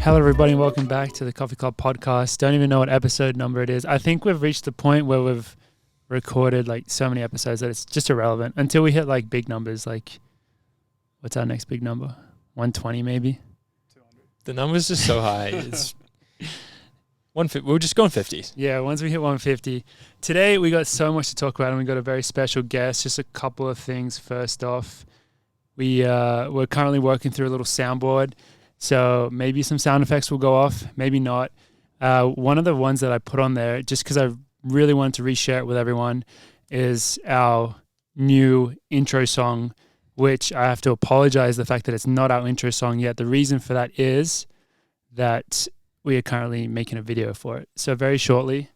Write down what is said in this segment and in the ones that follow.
Hello, everybody, and welcome back to the Coffee Club podcast. Don't even know what episode number it is. I think we've reached the point where we've recorded like so many episodes that it's just irrelevant until we hit like big numbers. Like, what's our next big number? 120 maybe? 200. The number's just so high. It's 150. We're just going 50s. Yeah, once we hit 150. Today, we got so much to talk about, and we got a very special guest. Just a couple of things. First off, we're currently working through a little soundboard. So maybe some sound effects will go off, maybe not. One of the ones that I put on there, just because I really wanted to reshare it with everyone, is our new intro song, which I have to apologize the fact that it's not our intro song yet. The reason for that is that we are currently making a video for it. So very shortly,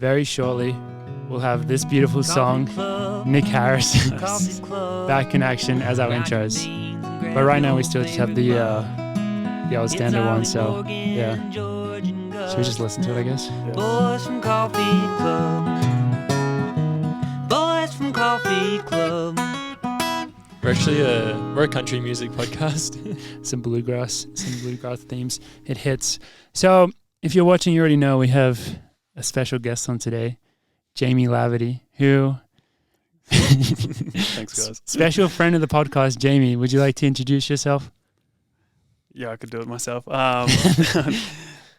we'll have this beautiful song, Nick Harris, back in action as our intros. But right now we still just have the old standard one, so yeah. Should we just listen to it, I guess? Yeah. Boys from Coffee Club. Boys from Coffee Club. We're actually we're a country music podcast. some bluegrass themes. It hits. So if you're watching, you already know we have a special guest on today, Jamie Laverty, who Thanks, guys. Special friend of the podcast. Jamie, would you like to introduce yourself? Yeah, I could do it myself.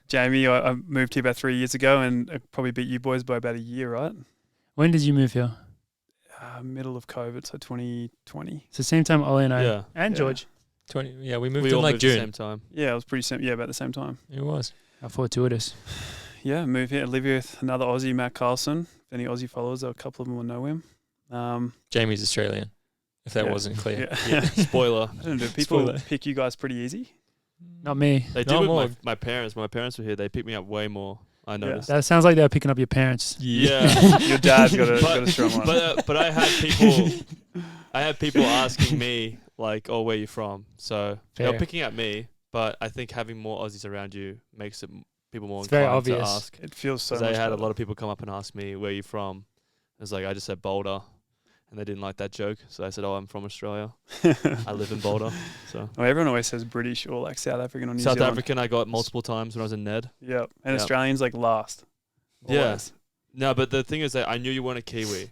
Jamie, I moved here about 3 years ago, and I probably beat you boys by about a year, right? When did you move here? Middle of COVID, so 2020. So same time Olli and I, Yeah. and George. We moved in like June. At the same time. Yeah, it was pretty same. Yeah, about the same time. It was. How fortuitous. Yeah, moved here. I live here with another Aussie, Matt Carlson. If any Aussie followers, a couple of them will know him. Jamie's Australian, if that wasn't clear. Yeah. Spoiler. I don't know. Do people Spoiler. pick you guys pretty easy? Not me. They No, did more. with my parents. When my parents were here, they picked me up way more. I noticed. That sounds like they were picking up your parents. Yeah. Your dad's got a strong one. But I had people asking me like, "Oh, where you from?" So they Fair. were picking at me. But I think having more Aussies around you makes it people more It's very inclined obvious. to ask. It feels so 'Cause much I had better. a lot of people come up and ask me, "Where you from?" I was like, I just said Boulder, and they didn't like that joke, so I said, "Oh, I'm from Australia. I live in Boulder." So Well, everyone always says British or like South African or New South Zealand. African, I got multiple times when I was in Ned. Yep. And Yep. Australians like last. Yeah. Always. No, but the thing is that I knew you weren't a Kiwi,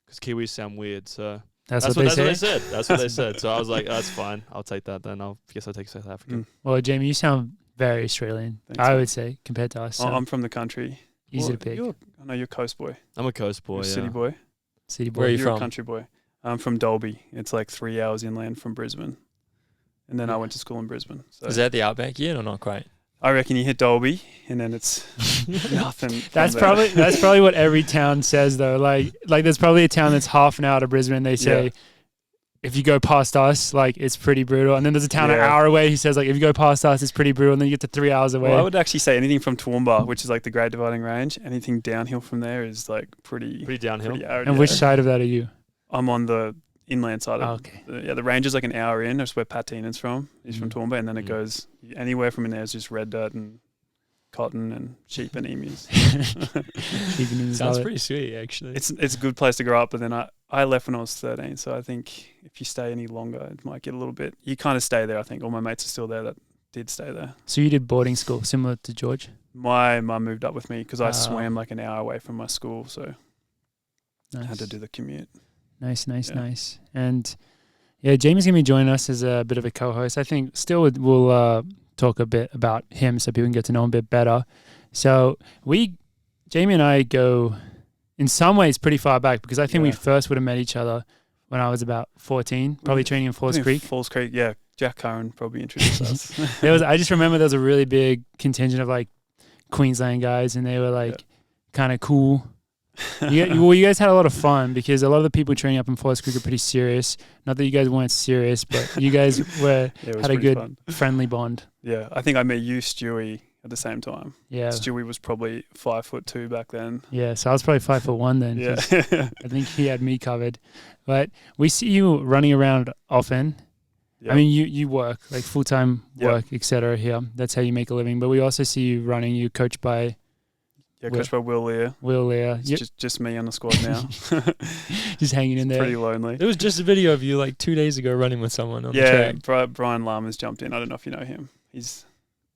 because Kiwis sound weird. So That's that's what what they they say. said. That's what they said. So I was like, that's fine. I'll take that then. I guess I'll take South African. Well, Jamie, you sound very Australian, Thanks, I man. would say, compared to us. So I'm from the country. easy Well, to pick. I know you're a coast boy. I'm a coast boy. You're a Yeah. city boy. City boy. Where are you You're from? a country boy. I'm from Dolby. It's like 3 hours inland from Brisbane. And then I went to school in Brisbane. So Is that the outback yet or not quite? I reckon you hit Dolby and then it's nothing. from That's there. probably what every town says though. Like there's probably a town that's half an hour to Brisbane. They say if you go past us, like it's pretty brutal. And then there's a town an Yeah. hour away. He says like if you go past us, it's pretty brutal. And then you get to 3 hours away. Well, I would actually say anything from Toowoomba, which is like the Great Dividing Range, anything downhill from there is like pretty downhill. pretty arid. and yeah. which side of that are you? I'm on the inland side Oh, of okay. the range is like an hour in. That's where Pat Teenan's from. He's from Mhm. Toowoomba, and then it Mm. goes anywhere from in there is just red dirt and cotton and sheep and emus. Sounds pretty sweet, actually. It's a good place to grow up, but then I left when I was 13, so I think if you stay any longer, it might get a little bit. You kind of stay there. I think all my mates are still there that did stay there. So you did boarding school, similar to George? My mum moved up with me because I Oh. swam like an hour away from my school, so I Nice. had to do the commute. Nice. Yeah. Nice. And yeah, Jamie's going to be joining us as a bit of a co-host. I think still we'll talk a bit about him so people can get to know him a bit better. So Jamie and I go in some ways pretty far back because I think we Yeah. first would have met each other when I was about 14, probably training in Falls I think Creek. Falls Creek, yeah. Jack Curran probably introduced us. I just remember there was a really big contingent of like Queensland guys and they were like kind of cool. You guys had a lot of fun because a lot of the people training up in Forest Creek are pretty serious. Not that you guys weren't serious, but you guys Yeah, it was had a pretty good fun. friendly bond. Yeah, I think I met you, Stewie, at the same time. Yeah, Stewie was probably 5'2" back then. yeah. So I was probably 5'1" then. Yeah. 'cause I think he had me covered. But we see you running around often. Yeah. I mean, you work like full time Yeah. work, etc. Here, that's how you make a living. But we also see you running. You coached by Yeah, coached by Will Lear. Will Lear. It's just me on the squad now. Just hanging in there. Pretty lonely. There was just a video of you like 2 days ago running with someone on the Yeah, track. Brian Lamas jumped in. I don't know if you know him. He's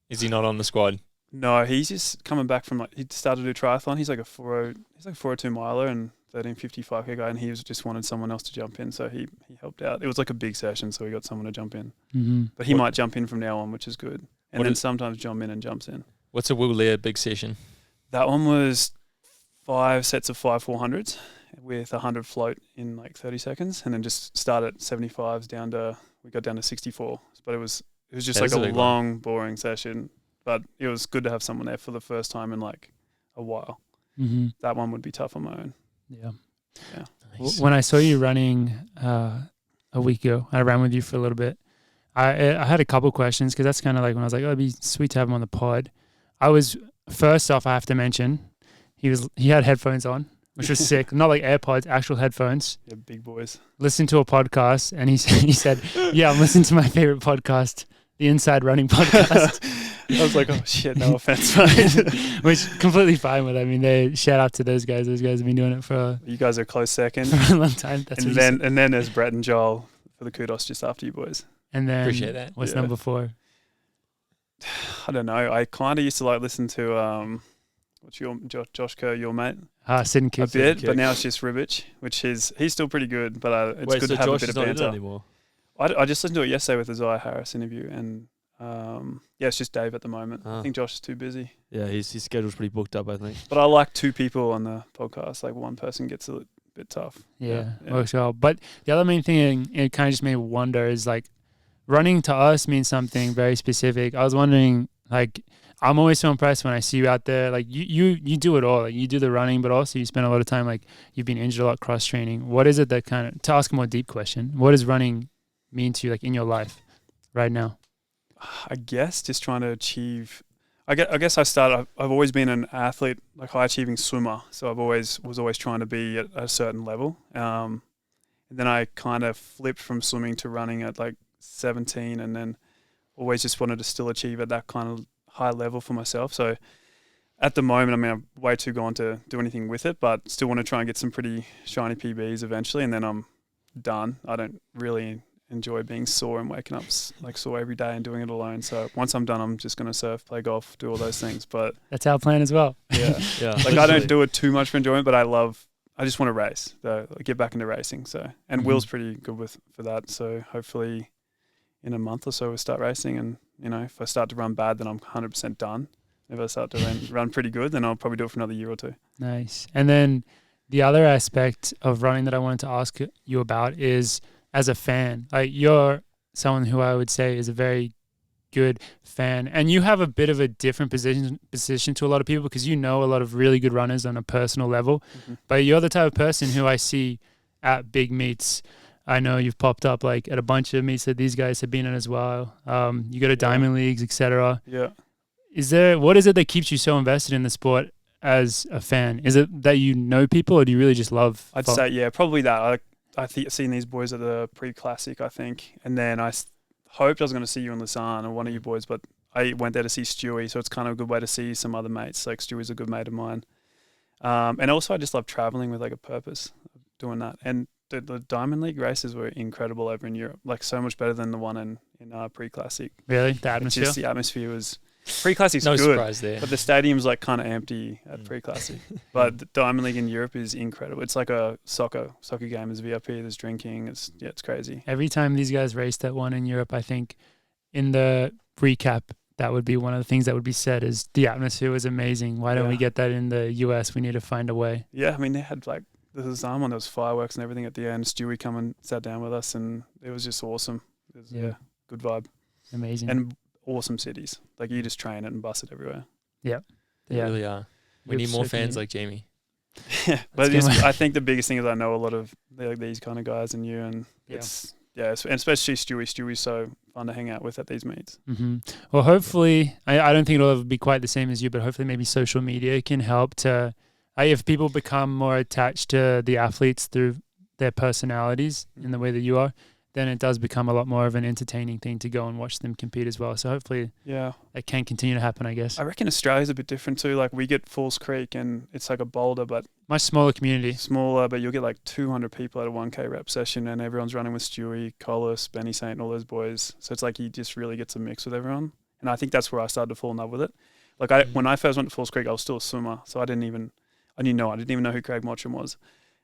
Is he not on the squad? No, he's just coming back from he started to do triathlon. He's like a 402 miler and 13:55 guy, and he just wanted someone else to jump in, so he helped out. It was like a big session, so he got someone to jump in. Mm-hmm. But he might jump in from now on, which is good. And then sometimes John Minnan jumps in. What's a Will Lear big session? That one was 5 sets of 5 400s with 100 float in like 30 seconds, and then just start at 75s we got down to 64. But it was just like a long, boring session. But it was good to have someone there for the first time in like a while. Mm-hmm. That one would be tough on my own. Yeah. Nice. When I saw you running a week ago, I ran with you for a little bit. I had a couple questions because that's kind of like when I was like, oh, it'd be sweet to have him on the pod. First off, I have to mention, he had headphones on, which was sick. Not like AirPods, actual headphones. Yeah, big boys. Listened to a podcast, and he said, yeah, I'm listening to my favorite podcast, the Inside Running podcast. I was like, oh shit, no offense, mate. Which completely fine with. I mean, shout out to those guys. Those guys have been doing it for you guys are close second for a long time. That's and then there's Brett and Joel for the kudos just after you boys. And then appreciate that. What's number 4? I don't know. I kind of used to like listen to what's your Josh Kerr, your mate? Sid and Kick. A bit, but now it's just Ribbich, which he's still pretty good. But it's good to have Josh a bit of is not in banter. anymore. I just listened to it yesterday with the Zaya Harris interview, and it's just Dave at the moment. I think Josh is too busy. Yeah, his schedule's pretty booked up, I think. But I like 2 people on the podcast. Like one person gets a bit tough. Yeah, works well. But the other main thing, it kind of just made me wonder, is like running to us means something very specific. I was wondering, like, I'm always so impressed when I see you out there. Like you do it all. Like you do the running, but also you spend a lot of time, like you've been injured a lot cross training. What is it that kind of, to ask a more deep question, what does running mean to you, like in your life right now? I guess just trying to achieve. I guess I've always been an athlete, like high achieving swimmer. So was always trying to be at a certain level. And then I kind of flipped from swimming to running at like 17, and then always just wanted to still achieve at that kind of high level for myself. So at the moment, I mean, I'm way too gone to do anything with it, but still want to try and get some pretty shiny PBs eventually, and then I'm done. I don't really enjoy being sore and waking up like sore every day and doing it alone. So once I'm done, I'm just going to surf, play golf, do all those things. But that's our plan as well. Yeah. Like I don't do it too much for enjoyment, but I just want to race, get back into racing. So, and Will's pretty good for that. So hopefully in a month or so we'll start racing, and if I start to run bad, then I'm 100% done. If I start to run pretty good, then I'll probably do it for another year or 2. Nice. And then the other aspect of running that I wanted to ask you about is, as a fan, like you're someone who I would say is a very good fan, and you have a bit of a different position to a lot of people because you know a lot of really good runners on a personal level. Mm-hmm. But you're the type of person who I see at big meets. I know you've popped up like at a bunch of meets that these guys have been in as well. You go to Diamond Leagues, etc. Yeah. What is it that keeps you so invested in the sport as a fan? Is it that you know people, or do you really just love? I'd say probably that. I think I've seen these boys at the pre-classic, I think, and then I hoped I was going to see you in Lausanne or one of you boys, but I went there to see Stewie, so it's kind of a good way to see some other mates. Like Stewie's a good mate of mine, and also I just love traveling with like a purpose of doing that. And the Diamond League races were incredible over in Europe, like so much better than the one in pre-classic. Really, the atmosphere. Just the atmosphere was. Pre-classic's no good, surprise there. but the stadium's like kind of empty at pre-classic. But the Diamond League in Europe is incredible. It's like a soccer game. There's VIP, there's drinking. It's crazy. Every time these guys raced that one in Europe, I think in the recap, that would be one of the things that would be said is the atmosphere was amazing. Why don't we get that in the US? We need to find a way. Yeah, I mean, they had like the Lausanne one, there was fireworks and everything at the end. Stewie come and sat down with us, and it was just awesome. It was, good vibe. Amazing. And awesome cities. Like you just train it and bus it everywhere. Yeah. They really are. We need more fans like Jamie. Yeah. But I think the biggest thing is I know a lot of these kind of guys and you, and and especially Stewie. Stewie's so fun to hang out with at these meets. Mm-hmm. Well, hopefully, I don't think it'll ever be quite the same as you, but hopefully maybe social media can help to, if people become more attached to the athletes through their personalities in the way that you are, then it does become a lot more of an entertaining thing to go and watch them compete as well. So hopefully that can continue to happen, I guess. I reckon Australia's a bit different too. Like we get Falls Creek and it's like a Boulder, but much smaller community. Smaller, but you'll get like 200 people at a 1K rep session, and everyone's running with Stewie, Collis, Benny Saint, and all those boys. So it's like he just really gets a mix with everyone. And And I think that's where I started to fall in love with it. Like when I first went to Falls Creek, I was still a swimmer, so I didn't even know who Craig Mottram was.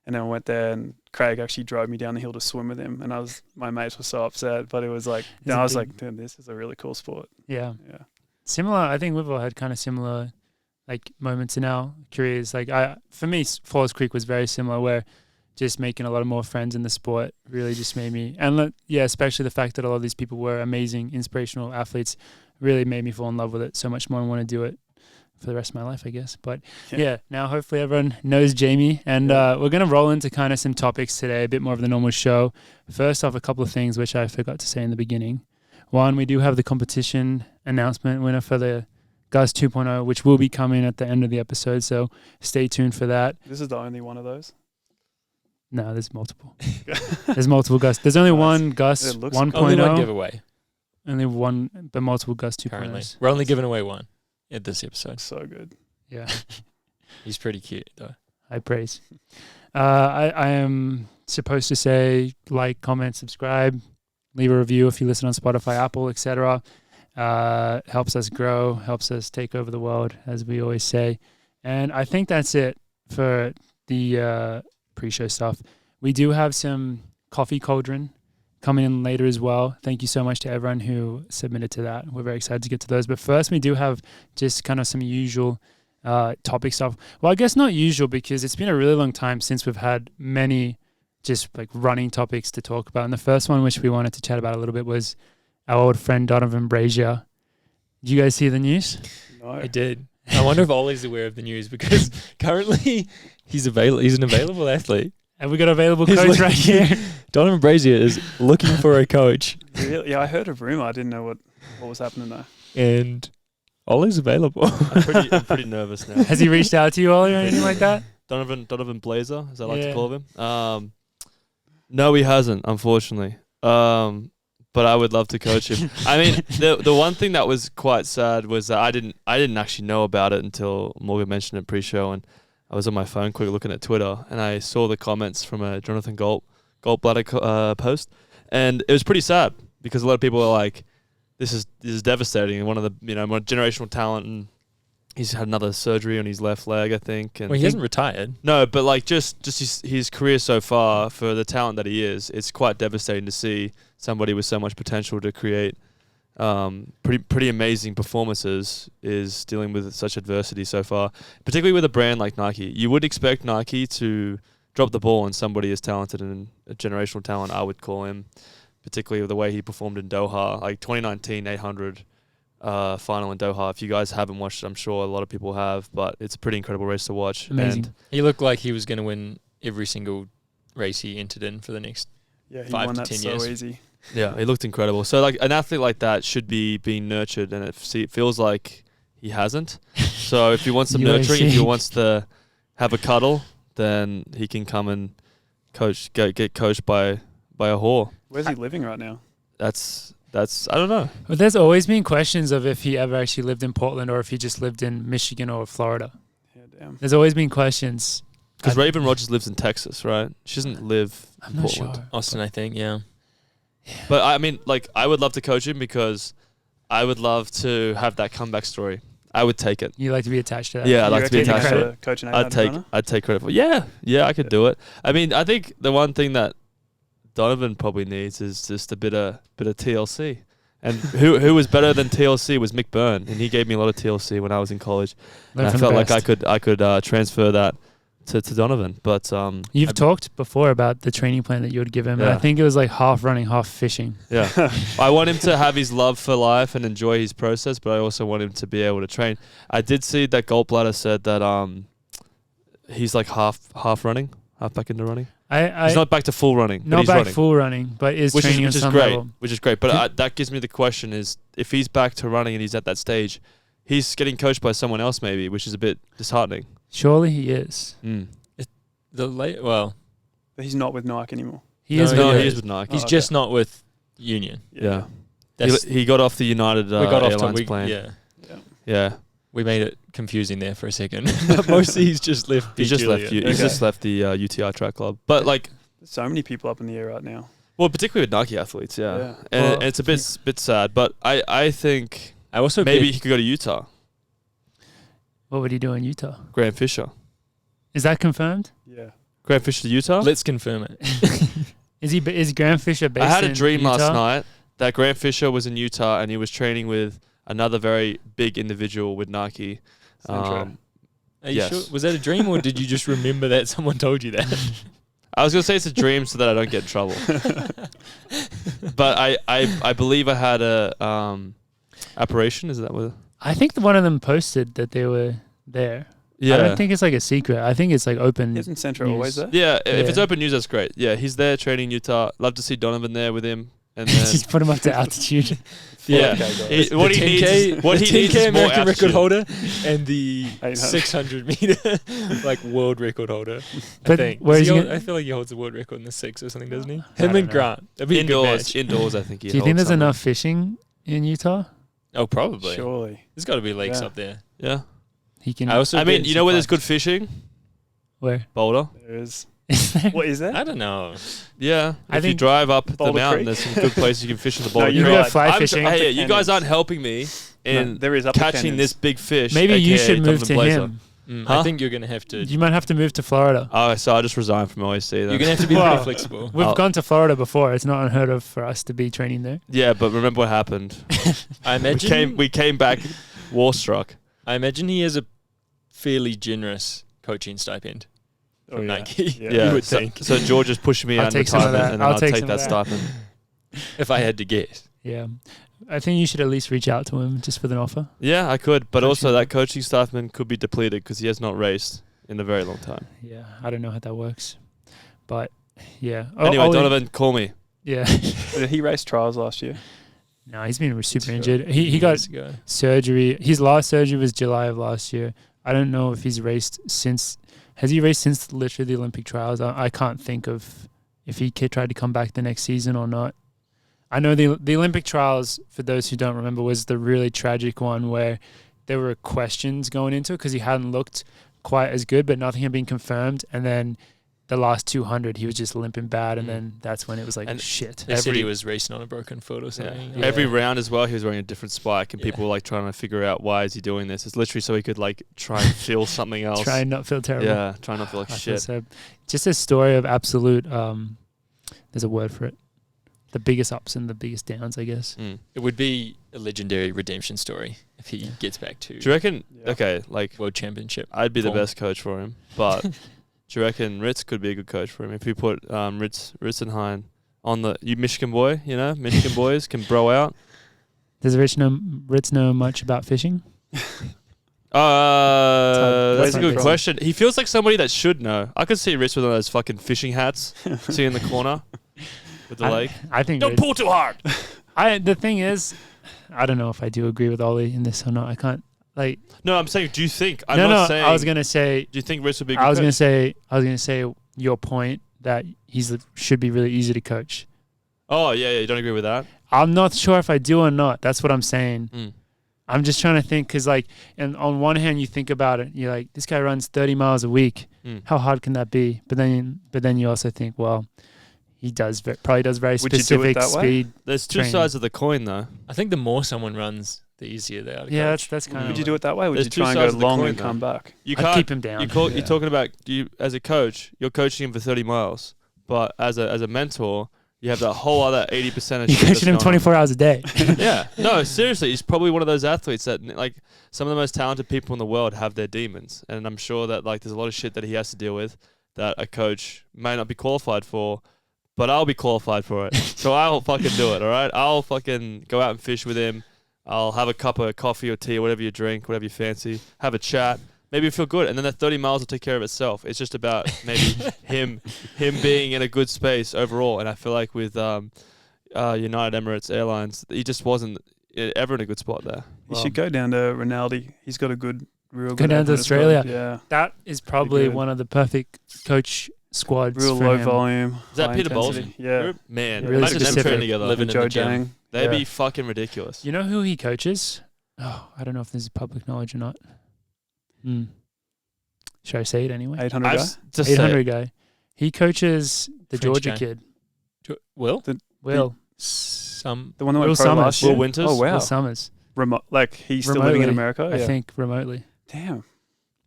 And then I went there, and Craig actually drove me down the hill to swim with him. And my mates were so upset, but it was like, I was like, dude, this is a really cool sport. Yeah. Yeah. Similar. I think we've all had kind of similar like moments in our careers. Like for me, Falls Creek was very similar, where just making a lot of more friends in the sport really just made me, and especially the fact that a lot of these people were amazing, inspirational athletes, really made me fall in love with it so much more and want to do it for the rest of my life, I guess. But yeah, now hopefully everyone knows Jamie, and we're going to roll into kind of some topics today, a bit more of the normal show. First off, a couple of things which I forgot to say in the beginning. One, we do have the competition announcement winner for the Gus 2.0, which will be coming at the end of the episode, so stay tuned for that. This is the only one of those? No, there's multiple. There's multiple Gus. There's only one Gus 1.0. Only one giveaway. Only one, but multiple Gus 2.0s. Currently. We're only giving away one in this episode. So good. Yeah. He's pretty cute, though. High praise. I am supposed to say like, comment, subscribe, leave a review if you listen on Spotify, Apple, etc. Helps us grow, helps us take over the world, as we always say. And I think that's it for the pre-show stuff. We do have some Coffee Cauldron coming in later as well. Thank you so much to everyone who submitted to that. We're very excited to get to those. But first, we do have just kind of some usual topic stuff. Well, I guess not usual, because it's been a really long time since we've had many just like running topics to talk about. And the first one, which we wanted to chat about a little bit, was our old friend Donavan Brazier. Did you guys see the news? No. I did. I wonder if Olli's aware of the news, because currently he's an available athlete. And we got an available coach right here. Donavan Brazier is looking for a coach. Really? Yeah, I heard a rumor. I didn't know what was happening though. And Ollie's available. I'm pretty nervous now. Has he reached out to you, Olli, or anything like that? Donavan Blazer, as I like to call him. No, he hasn't, unfortunately. But I would love to coach him. I mean, the one thing that was quite sad was that I didn't actually know about it until Morgan mentioned it pre-show, and I was on my phone quick looking at Twitter, and I saw the comments from a Jonathan Gallbladder post, and it was pretty sad, because a lot of people are like, "This is devastating." And one of the more generational talent, and he's had another surgery on his left leg, I think. And well, he hasn't retired. No, but like just his career so far, for the talent that he is, it's quite devastating to see somebody with so much potential to create pretty amazing performances is dealing with such adversity so far, particularly with a brand like Nike. You would expect Nike to drop the ball on somebody as talented and a generational talent, I would call him, particularly with the way he performed in Doha, like 2019 800 final in Doha. If you guys haven't watched it, I'm sure a lot of people have, but it's a pretty incredible race to watch. Amazing. And he looked like he was going to win every single race he entered in for the next he 5 won to that 10 so years. easy. Yeah, he looked incredible. So like an athlete like that should be being nurtured, and it feels like he hasn't. So if he wants some nurturing, if he wants to have a cuddle, then he can come and get coached by a whore. Where's he living right now? That's I don't know. But there's always been questions of if he ever actually lived in Portland or if he just lived in Michigan or Florida. Yeah, damn. There's always been questions. Because Raven Rogers lives in Texas, right? She doesn't live I'm in not Portland. sure. Austin, I think, yeah. But I mean, like, I would love to coach him because I would love to have that comeback story. I would take it. You like to be attached to that? Yeah, I'd You like to be reckon you attached to could it. coach an I'd take credit for it. Yeah, I could do it. I mean, I think the one thing that Donovan probably needs is just a bit of TLC. And who was better than TLC was Mick Byrne, and he gave me a lot of TLC when I was in college. And I felt like I could transfer that to Donovan. But You've talked before about the training plan that you would give him. And I think it was like half running, half fishing. Yeah. I want him to have his love for life and enjoy his process, but I also want him to be able to train. I did see that Gallbladder said that he's like half running, half back into running. He's not back to full running. Not back full running, but is training on some level. Which is great. But that gives me the question is, if he's back to running and he's at that stage, he's getting coached by someone else maybe, which is a bit disheartening. Surely he is. But he's not with Nike anymore. He is with Nike. He's just not with Union. Yeah. He got off the United Airlines plane. Yeah. We made it confusing there for a second. But mostly he's just left. He's just left the UTI track club. But like, there's so many people up in the air right now. Well, particularly with Nike athletes, and it's a bit sad. But I think I also Maybe bet- he could go to Utah. What would he do in Utah? Graham Fisher. Is that confirmed? Yeah. Graham Fisher to Utah? let's confirm it. Is Graham Fisher based I had in a dream Utah? last night that Graham Fisher was in Utah and he was training with another very big individual with Nike. Centro. Are you Yes. sure? Was that a dream, or did you just remember that someone told you that? I was going to say it's a dream so that I don't get in trouble. But I believe I had a apparition. Is that what? I think one of them posted that they were there. Yeah. I don't think it's like a secret. I think it's like open. Isn't Centro news. always there? Yeah, if it's Yeah. open news, that's great. Yeah, he's there training Utah. Love to see Donovan there with him. And then, Just put him up to altitude. yeah, 40K guys. what he needs, is, what the he needs 10K is more American record altitude. holder and the 800. 600 meter like world record holder. But I think. where Does is he hold- gonna- I feel like he holds the world record in the 6 or something, doesn't he? I Him don't and know. Grant. That'd be a good match. Indoors, I think he Do you think holds there's something. enough fishing in Utah? Oh, probably. Surely. There's got to be lakes Yeah. up there. Yeah. He can. I also I mean, bet you know where there's some good fishing? Where? Boulder. There is. Is there? What is fun. I that? don't know. Yeah. I If you think drive up the Boulder mountain, Creek? there's some good places you can fish in the Boulder No, You Creek. go right. fly I'm fishing. hey, you guys Canyons. aren't helping me in No, there is upper catching canyons. this big fish. Maybe you aka should move Donovan to Brazier. him. I Huh? think you're going to have to. You might have to move to Florida. Oh, so I just resigned from OSC You're then. going to have to be Wow. pretty flexible. We've I'll- gone to Florida before. It's not unheard of for us to be training there. Yeah, but remember what happened. I imagine. We came back war-struck. I imagine he has a fairly generous coaching stipend Oh, from yeah. Nike. Yeah. Yeah, You would so, think. so George is pushing me I'll out in take some of retirement, that. and then I'll I'll take take some that of that. stipend. If I had to guess. Yeah. I think you should at least reach out to him just with an offer. Yeah, I could, but Coaching. also that coaching stipend could be depleted because he has not raced in a very long time. Yeah. I don't know how that works. But yeah. Anyway, Olli- Donovan, call me. Yeah. Did he race trials last year? No, he's been super Sure. injured. He got Years ago. surgery. His last surgery was July of last year. I don't know if he's raced since. Has he raced since literally the Olympic trials? I can't think of if he tried to come back the next season or not. I know the Olympic trials, for those who don't remember, was the really tragic one where there were questions going into it because he hadn't looked quite as good, but nothing had been confirmed. And then the last 200, he was just limping bad, and then that's when it was like, And shit. They said he Every- was racing on a broken foot or something. Yeah. Every round as well, he was wearing a different spike, and Yeah. people were like trying to figure out why is he doing this. It's literally so he could like try and feel something else. Try and not feel terrible. Yeah, try and not feel like I feel shit. so. Just a story of absolute. There's a word for it. The biggest ups and the biggest downs, I guess. Mm. It would be a legendary redemption story if he gets back to Do you reckon? Yeah. Okay, like World Championship. I'd be the Form. best coach for him, but do you reckon Ritz could be a good coach for him if you put Ritzenheim on the Michigan boy? You know, Michigan boys can bro out. Does Ritz know much about fishing? That's That's a my good guess. question. He feels like somebody that should know. I could see Ritz with one of those fucking fishing hats, sitting in the corner with the lake. I think. Don't pull too hard. The thing is, I don't know if I do agree with Ollie in this or not. I can't. Like, No, I'm saying, do you think? I'm no, not no. saying. I was gonna say. Do you think Ritz would be a good I was coach? gonna say your point that should be really easy to coach. Oh, yeah, you don't agree with that? I'm not sure if I do or not. That's what I'm saying. Mm. I'm just trying to think because, like, and on one hand, you think about it, you're like, this guy runs 30 miles a week. Mm. How hard can that be? But then you also think, well, he probably does very Would you do it specific that way? speed. There's two training. sides of the coin, though. I think the more someone runs, the easier they are to Yeah, coach. that's kind of. Would you do it that way? Would There's you two try and sides go of the long coin, and though. come back? You I'd can't keep him down. Yeah. You're talking about you as a coach. You're coaching him for 30 miles, but as a mentor, you have that whole other 80% of You're shit that's coaching him going on. 24 hours a day. Yeah, no, seriously, he's probably one of those athletes that like some of the most talented people in the world have their demons, and I'm sure that like there's a lot of shit that he has to deal with that a coach may not be qualified for, but I'll be qualified for it. So I'll fucking do it. All right, I'll fucking go out and fish with him. I'll have a cup of coffee or tea, whatever you drink, whatever you fancy. Have a chat. Maybe feel good, and then that 30 miles will take care of itself. It's just about maybe him being in a good space overall. And I feel like with United Emirates Airlines, he just wasn't ever in a good spot there. You should go down to Rinaldi. He's got a real Go good down to admin squad. Australia. Yeah, That is probably good. one of the perfect coach squads. real for low him. volume. Is that high Peter intensity. Bolton? Yeah, Man, Really imagine them specific. training together. Living in Joe the gym. Dang. They'd Yeah. be fucking ridiculous. You know who he coaches? Oh, I don't know if this is public knowledge or not. Should I say it anyway? 800 I've guy. just say 800 it. guy. He coaches the French Georgia guy. kid. Will? Will. Some The one that Will went pro Summers. last year. Will Winters? Oh wow. Will Summers. remote. Like he's still living in Remotely, America. I think remotely. Damn,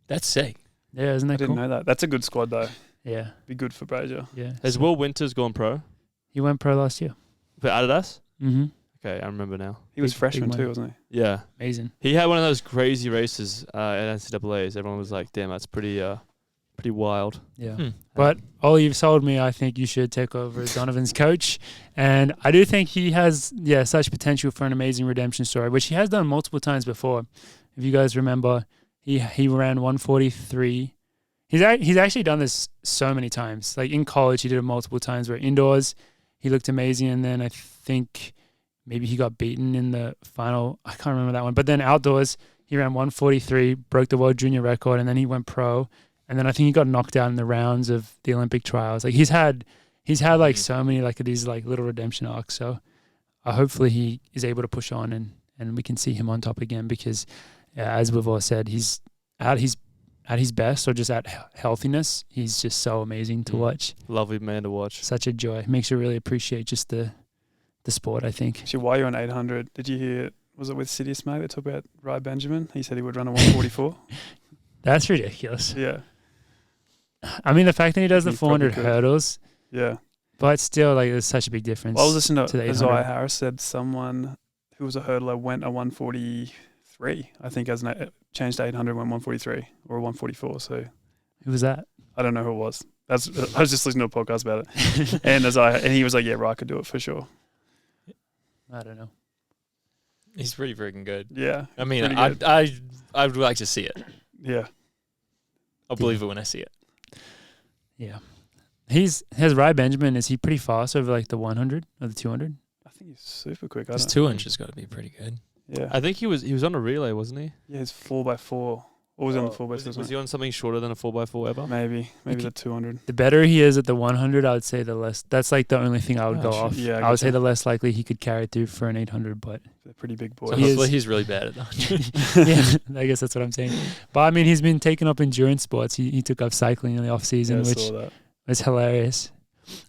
That's sick. Yeah, isn't that I didn't cool? know that. That's a good squad though. Yeah, Be good for Brazier. yeah. Has Will Winters gone pro He went pro last year. for Adidas? Mm-hmm. Okay, I remember now. He was Big freshman money. too, wasn't Yeah, Amazing. he had one of those crazy races at NCAA's. Everyone was like, "Damn, that's pretty wild." Yeah. Hmm. But Olli, you've sold me. I think you should take over as Donovan's coach. And I do think he has, such potential for an amazing redemption story, which he has done multiple times before. If you guys remember, he ran 143. He's actually done this so many times. Like in college, he did it multiple times where indoors, he looked amazing. And then I think maybe he got beaten in the final. I can't remember that one. But then outdoors, he ran 143, broke the world junior record, and then he went pro. And then I think he got knocked out in the rounds of the Olympic trials. Like he's had like so many like these like little redemption arcs. So hopefully he is able to push on and we can see him on top again because as we've all said, he's at his best or just at healthiness. He's just so amazing to watch. Lovely man to watch. Such a joy. Makes you really appreciate just the sport, I think. Actually, while you're on 800, did you hear? Was it with Sidious Mate that talked about Ry Benjamin? He said he would run a 144. That's ridiculous. Yeah, I mean, the fact that he does the He probably 400 could. hurdles, yeah. but still, like, there's such a big difference. Well, I was listening to to the Isaiah 800. Harris said someone who was a hurdler went a 143. I think changed to 800 went 143 or 144. So Who was that? I don't know who it was. I was just listening to a podcast about it, and he was like, "Yeah, Ry could do it for sure." I don't know. He's pretty freaking good. Yeah, I mean, pretty good. I would like to see it. Yeah, I'll believe it when I see it. Yeah. Has Ry Benjamin, is he pretty fast over like the 100 or the 200? I think he's super quick. His 200 has got to be pretty good. Yeah, I think he was on a relay, wasn't he? yeah, his 4x4. Or was he on the 4x4? Was he on something shorter than a 4x4 ever? Maybe Okay. the 200. The better he is at the 100, I would say the less. That's like the only thing I would Oh, go sure. off. Yeah, I I would guess say so. the less likely he could carry through for an 800, but They're pretty big boys. So He hopefully is- he's really bad at the 100. yeah, I guess that's what I'm saying. But I mean, he's been taking up endurance sports. He took up cycling in the off season, I which saw that. was hilarious.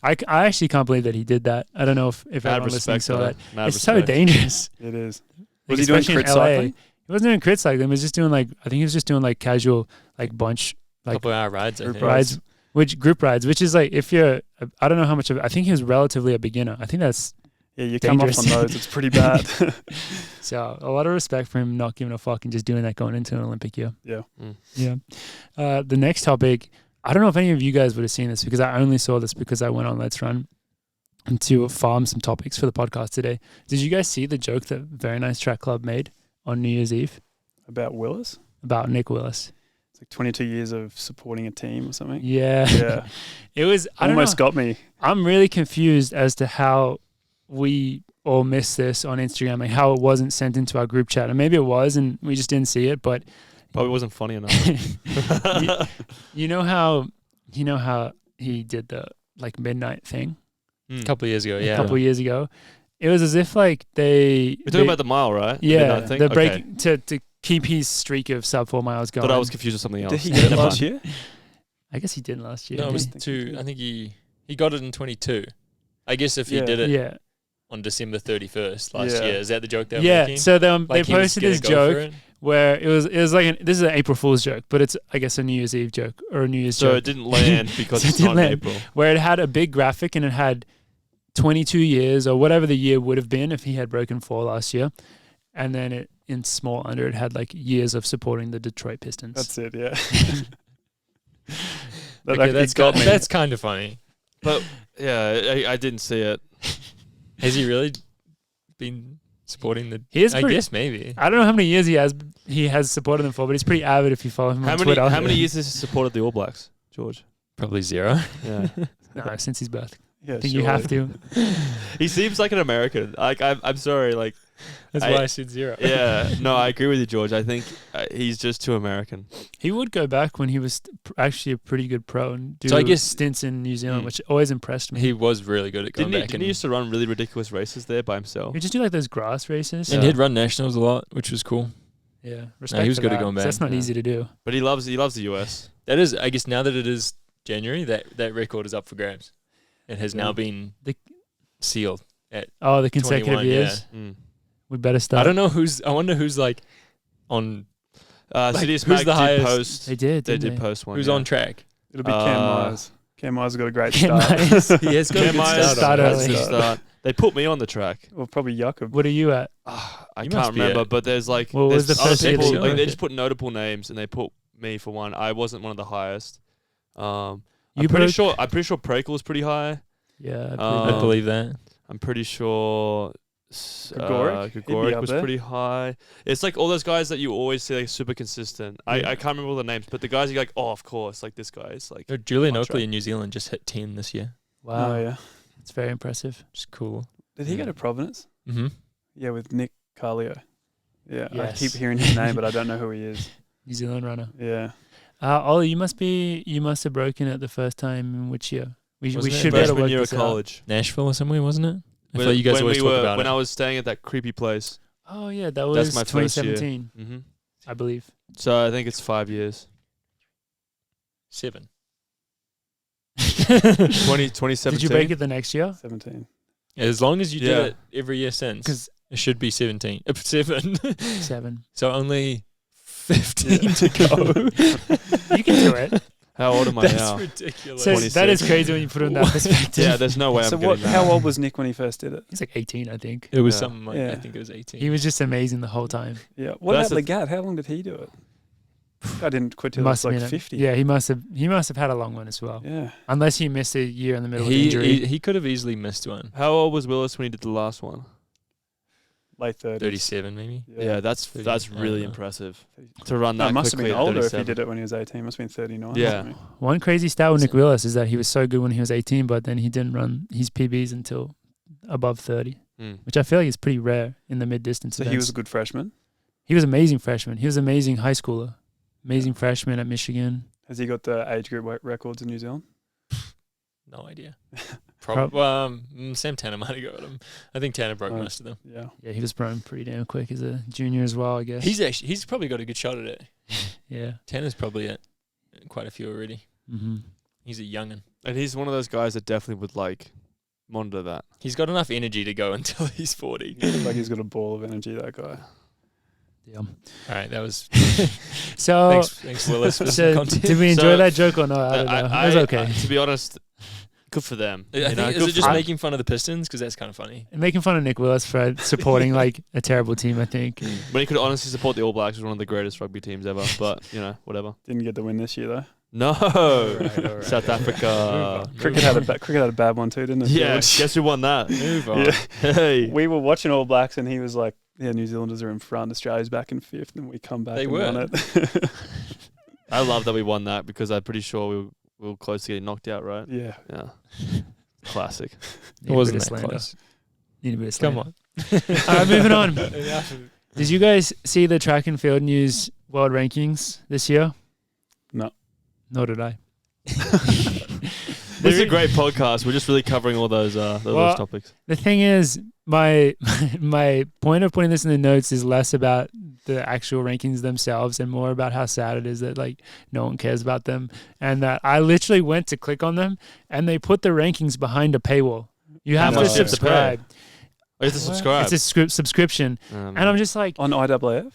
I actually can't believe that he did that. I don't know if Mad everyone listening respect, saw though. that. Mad It's so respect. dangerous. It is. Like, Was he doing especially in crit LA. cycling? He wasn't doing crit cycling. He was just doing like, I think he was just doing like casual, like bunch, like Couple hour rides, I group think. rides, which group rides, which is like if you're, I don't know how much of, I think he was relatively a beginner. I think that's, Yeah, you come off Dangerous. on those. It's pretty bad. so a lot of respect for him not giving a fuck and just doing that going into an Olympic year. Yeah. Yeah. The next topic, I don't know if any of you guys would have seen this because I only saw this because I went on Let's Run to farm some topics for the podcast today. Did you guys see the joke that Very Nice Track Club made on New Year's Eve About Willis? about Nick Willis? It's like 22 years of supporting a team or something. Yeah. Yeah. It was, I don't know. Almost got me. I'm really confused as to how we all missed this on Instagram, like how it wasn't sent into our group chat. And maybe it was and we just didn't see it, but Probably wasn't funny enough. you know how he did the like midnight thing A couple of years ago, a yeah. couple of years ago? It was as if like We're talking about the mile, right? yeah, Midnight thing? the Okay. break to keep his streak of sub 4 miles going. Thought I was confused with something else. Did he get it Never last mind. year? I guess he didn't last year. No, it was did think two. he did. I think he got it in 22. I guess if he Yeah. did he? it Yeah, on December 31st last Yeah. year, is that the joke they were yeah. making? So they Like he was posted gonna this go joke for it? where it was like this is an April Fool's joke, but it's I guess a New Year's Eve joke or a New Year's So joke it didn't land because So it it's didn't not in land. April. where it had a big graphic and it had 22 years or whatever the year would have been if he had broken 4 last year, and then it in small under it had like years of supporting the Detroit Pistons. That's it, yeah. Okay, It got me. that's kind of funny. But yeah, I didn't see it. Has he really been supporting the? He is I pretty- guess maybe. I don't know how many years he has supported them for, but he's pretty avid if you follow him How on many Twitter. how many years has he supported the All Blacks, George? Probably 0. Yeah. No, since his birth. Yeah, I think you surely. have to. He seems like an American. Like I'm sorry, like That's I- why I said 0. yeah. No, I agree with you, George. I think he's just too American. He would go back when he was actually a pretty good pro and do So I guess- stints in New Zealand, Mm. which always impressed me. He was really good at going Didn't he, back. didn't he used to run really ridiculous races there by himself? He'd just do like those grass races. and Yeah. he'd run nationals a lot, which was cool. Yeah, respect he was for good at that, going 'cause back, That's not yeah. easy to do. But he loves the US. That is, I guess, now that it is January, that record is up for grabs. It has now Yeah. been The- sealed. Oh, the consecutive 21, years. Mm. We better start. I don't know I wonder who's like on. Citius who's Mag the did highest? post. They did. They didn't did post one. Who's yeah. on track? It'll be Cam Myers. Cam Myers got a great Cam start. Myers. He has got a Cam good Myers start has early. to start. They put me on the track. Well, probably Jakob. What are you at? I You can't must be remember, it. but there's like What was there's the other first people. year? Like, they just put notable names and they put me for one. I wasn't one of the highest. I'm pretty broke- sure Prekel was pretty high. Yeah. I believe that. I'm pretty sure Gregoric? He'd be Gregoric up was there. pretty high. It's like all those guys that you always see like super consistent. Yeah. I can't remember all the names, but the guys you're like, oh, of course, like this guy is like. Julian on Oakley track. in New Zealand just hit 10 this year. Wow. Oh, yeah. It's very impressive. Just cool. Did he go to Providence? Mm-hmm. Yeah, with Nick Carlio. Yeah, Yes. I keep hearing his name, but I don't know who he is. New Zealand runner. Yeah. Ollie, you must have broken it the first time in which year? We Wasn't it should be able to freshman work year of this out. college. Nashville or somewhere, wasn't it? I When, feel like you guys when always we talk were, about when it. I was staying at that creepy place. Oh yeah, that was That's my first year. 2017, Mm-hmm. I believe. So I think it's 5 years. 7. 2017. Did you break it the next year? 17. As long as you Yeah. did it every year since, 'Cause- it should be 17. 7. 7. So only 15 to go. You can do it. How old am I That's now? ridiculous. So that is 26. crazy when you put it in that perspective. Yeah, there's no way So I'm getting that. how old was Nick when he first did it? He's like 18, I think. It was Yeah. something like, Yeah. I think it was 18. He was just amazing the whole time. Yeah. What That's about the Legat? How long did he do it? I didn't quit till he Must was have like been 50. Yeah, he must have had a long one as well. Yeah. Unless he missed a year in the middle of injury. he could have easily missed one. How old was Willis when he did the last one? Late 30s. 37 maybe. Yeah, that's 30, really I don't know. impressive to run No, that it must have quickly been at older if 37. he did it when he was 18. Must have been 39. or Yeah. something. One crazy stat with Nick So- Willis is that he was so good when he was 18, but then he didn't run his PBs until above 30, Mm. which I feel like is pretty rare in the mid-distance So events. he was a good freshman. He was amazing freshman. He was amazing high schooler. Amazing freshman at Michigan. Has he got the age group records in New Zealand? No idea. Probably. Sam Tanner might have got him. I think Tanner broke Oh. most of them. Yeah. Yeah, he was grown pretty damn quick as a junior as well, I guess. He's probably got a good shot at it. yeah. Tanner's probably at quite a few already. Mm-hmm. He's a youngin. And he's one of those guys that definitely would like monitor that. He's got enough energy to go until he's 40. He looks like he's got a ball of energy, that guy. Yeah. All right, that was So, thanks Willis for some so content. did we enjoy So, that joke or not? I don't know. It was okay. To be honest, good for them. I you think, know, is good it just for- making fun of the Pistons? Because that's kind of funny. And making fun of Nick Willis for supporting like a terrible team, I think. When he could honestly support the All Blacks as one of the greatest rugby teams ever, but you know, whatever. Didn't get the win this year though. No, All right. South Africa. Cricket had a bad one too, didn't it? Yeah, George? guess who won that? Move on. Yeah. Hey, We were watching All Blacks and he was like, "Yeah, New Zealanders are in front. Australia's back in fifth, and we come back They and were. won it." I love that we won that because I'm pretty sure we were close to getting knocked out, right? Yeah. Yeah, classic. It wasn't that slander. close. Need a bit of Come slander. on. All right, moving on. Enough of- Did you guys see the track and field news world rankings this year? No. Nor did I. This is a great podcast. We're just really covering all those Well, topics. The thing is, my point of putting this in the notes is less about the actual rankings themselves and more about how sad it is that like no one cares about them, and that I literally went to click on them and they put the rankings behind a paywall. You have How to much do you have to pay? subscribe. Oh, you have to subscribe. It's a subscription, and I'm just like, On IAAF.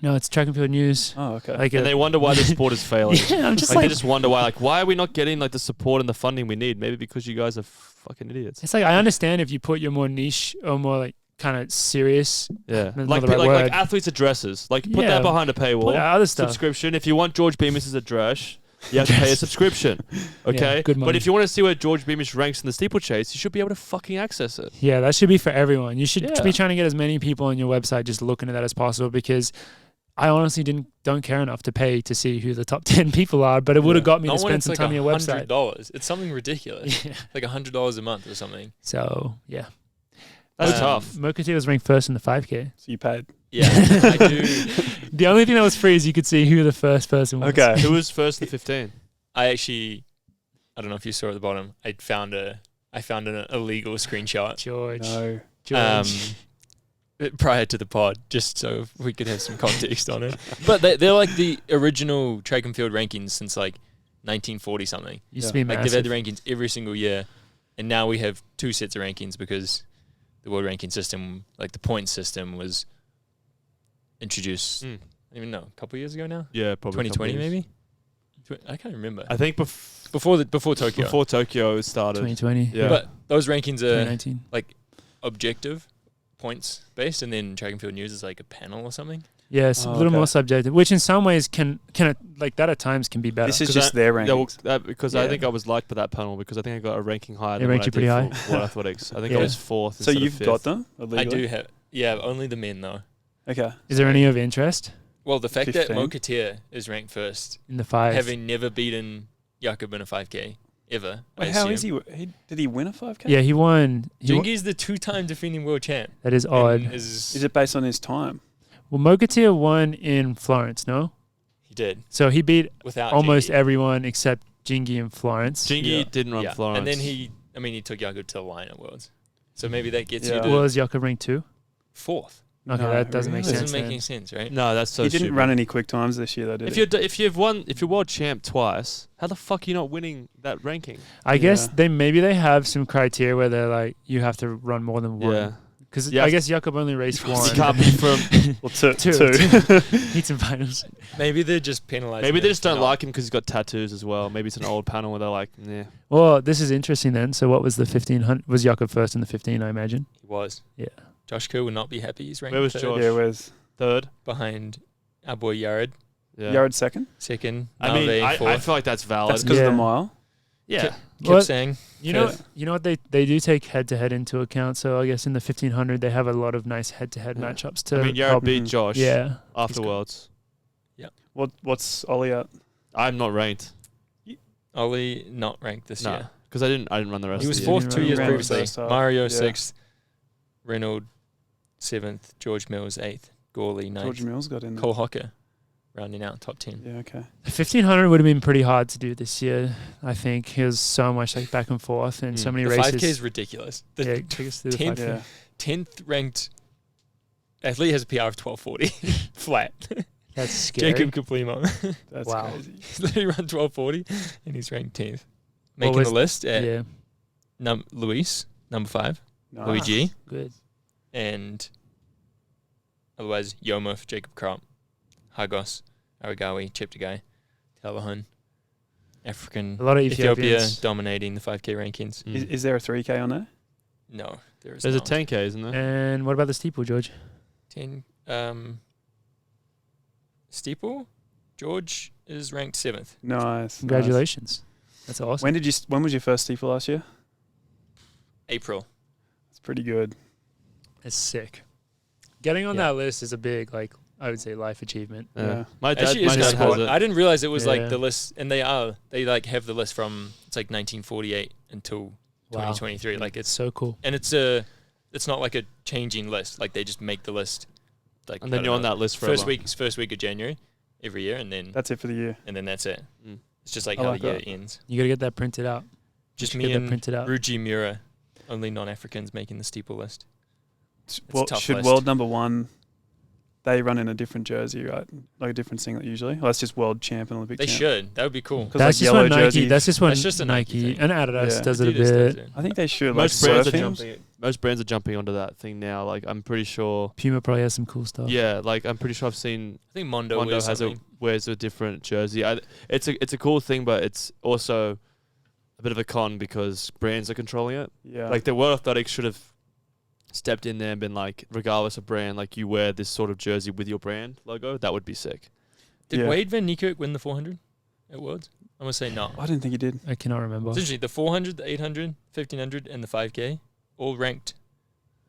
no, it's track and field news. Oh, okay. Like, and they wonder why the sport is failing. yeah, I'm just Like, like, they just wonder why are we not getting like the support and the funding we need? Maybe because you guys are fucking idiots. it's like I understand if you put your more niche or more like kind of serious, Yeah, That's like not the right like word. athletes' addresses. Like put Yeah. that behind a put paywall. other stuff. Subscription. If you want George Beamis's address, you have to pay a subscription. Okay, good but money. if you want to see where George Beamish ranks in the steeplechase, you should be able to fucking access it. Yeah, that should be for everyone. You should Yeah. be trying to get as many people on your website just looking at that as possible, because I honestly don't care enough to pay to see who the top 10 people are, but it would have got me Not to when spend it's some like time on your website. $100. It's something ridiculous. Yeah. Like $100 a month or something. So, yeah. That's Um, tough. Mokatir was ranked first in the 5K. So you paid. Yeah, I do. The only thing that was free is you could see who the first person was. Okay. Who was first in the 15? I don't know if you saw at the bottom. I found an illegal screenshot George. No. George. prior to the pod, just so we could have some context on it. But they're like the original track and field rankings since like 1940 something. Used to be Like massive. they've had the rankings every single year, and now we have two sets of rankings because the world ranking system, like the point system, was introduced. I don't even know, a couple of years ago now. Yeah, probably 2020 maybe. I can't remember. I think before Tokyo. Before Tokyo it started. 2020. Yeah. But those rankings are 2019. like objective points based, and then Track and Field News is like a panel or something. Yeah, it's a little more subjective, which in some ways can like that at times can be better. This is just their rankings. Because I think I was liked by that panel because I think I got a ranking higher They than what ranked you pretty I high? did for World Athletics. I think Yeah. I was 4th So instead of you've 5th. got them? Illegally? I do have, only the men though. Okay. Is there any of interest Well, the fact 15. that Mokatir is ranked first, in the five? having never beaten Jakob in a 5K ever. Wait, how is he? Did he win a 5K? Yeah, he won. Jingi's the 2-time defending world champ. That is odd. Is it based on his time? Well, Mokatir won in Florence, no? He did. So he beat Without almost Jingi. everyone except Jingi in Florence. Jingi didn't run Florence. And then he took Jakob to the line at Worlds. So maybe that gets Yeah. you to Was Jakob ranked 2? 4th. Okay, No, that doesn't make really? sense. Doesn't make then. any sense, right? No, that's so He didn't stupid. run any quick times this year, though, did he? If you're world champ twice, how the fuck are you not winning that ranking? I guess Yeah. they have some criteria where they're like you have to run more than one. Yeah. Because Yeah. I guess Jakob only raced one. You can't be from. Well, two. Heats and finals. Maybe they're just penalizing. Maybe they him just don't for like him because he's got tattoos as well. Maybe it's an old panel where they're like, nah. Well, this is interesting then. So what was the 1500? Was Jakob first in the 15? I imagine. He was. Yeah. Josh Kerr will not be happy. He's ranked Where was third Josh? Yeah, where's Third. behind our boy Yared. Yeah. Yared second? Second. I mean, Nave I fourth. feel like that's valid. That's because of Yeah. the mile. yeah. Well, saying. You know Yeah. what they do take head to head into account. So I guess in the 1500 they have a lot of nice head to head Yeah. matchups to I mean, Yared help. beat Josh Yeah. after He's good. Worlds. What's Ollie at? I'm not ranked. Ollie not ranked this No, year. because I didn't run the rest. He of was the fourth fourth year. 2 years He ran previously. first half. Mario Yeah. 6th. Reynolds 7th. George Mills 8th. Gorley 9th. George Mills got in there. Cole Hocker rounding out top 10. Yeah, okay. The 1500 would have been pretty hard to do this year. I think it was so much like back and forth and so many The races. 5K is ridiculous. The Yeah, take us through the 10th 5K. Yeah. 10th ranked athlete has a PR of 1240 flat. That's scary. Jacob Kaplimo. That's Wow. crazy. He's literally run 1240 and he's ranked 10th. What Making was- the list at Yeah, Luis, number 5, Nice. Luigi, good. and otherwise Yomov, Jacob Krop, Hagos, Aragawi, Cheptegei, Talahun, African, A lot of Ethiopia Ethiopians. dominating the 5K rankings. Is there a 3K on there? No, there is There's a not. 10K, isn't there? And what about the steeple, George? 10. Steeple, George is ranked 7th. Nice. Congratulations. That's awesome. When was your first steeple last year? April. It's pretty good. That's sick. Getting on Yeah. that list is a big, like, I would say, life achievement. Yeah. My dad, Actually, my it's dad kind of has cool. it. I didn't realize it was Yeah. like the list, and they like have the list from it's like 1948 until Wow. 2023. Like It's it's so cool. and it's not like a changing list. Like they just make the list. Like And then you're on that list forever. first week of January every year, and then That's it for the year. that's it. Mm. It's just like I how like the year that. ends. You got to get that printed out. Just should me get that and printed out. Ruji Mura, only non-Africans making the steeple list. It's a tough should list. world number 1? They run in a different jersey, right? Like a different singlet usually. Well, that's just world champ and Olympic They champ. should. That would be cool. 'Cause That's like just yellow what Nike. jersey. That's just what That's just a Nike thing. and Adidas Yeah. does it a Adidas does bit. it. I think they should. Most like brands are surfing. Most brands are jumping onto that thing now. Like I'm pretty sure. Puma probably has some cool stuff. Yeah, like I'm pretty sure I've seen I think Mondo, Mondo wears a different jersey. It's a cool thing, but it's also a bit of a con because brands are controlling it. Yeah. Like the World Athletics should have stepped in there and been like, regardless of brand, like you wear this sort of jersey with your brand logo. That would be sick. Did Yeah. Wade Van Niekerk win the 400 at Worlds? I'm going to say no. I didn't think he did. I cannot remember. Essentially, the 400, the 800, 1500, and the 5K all ranked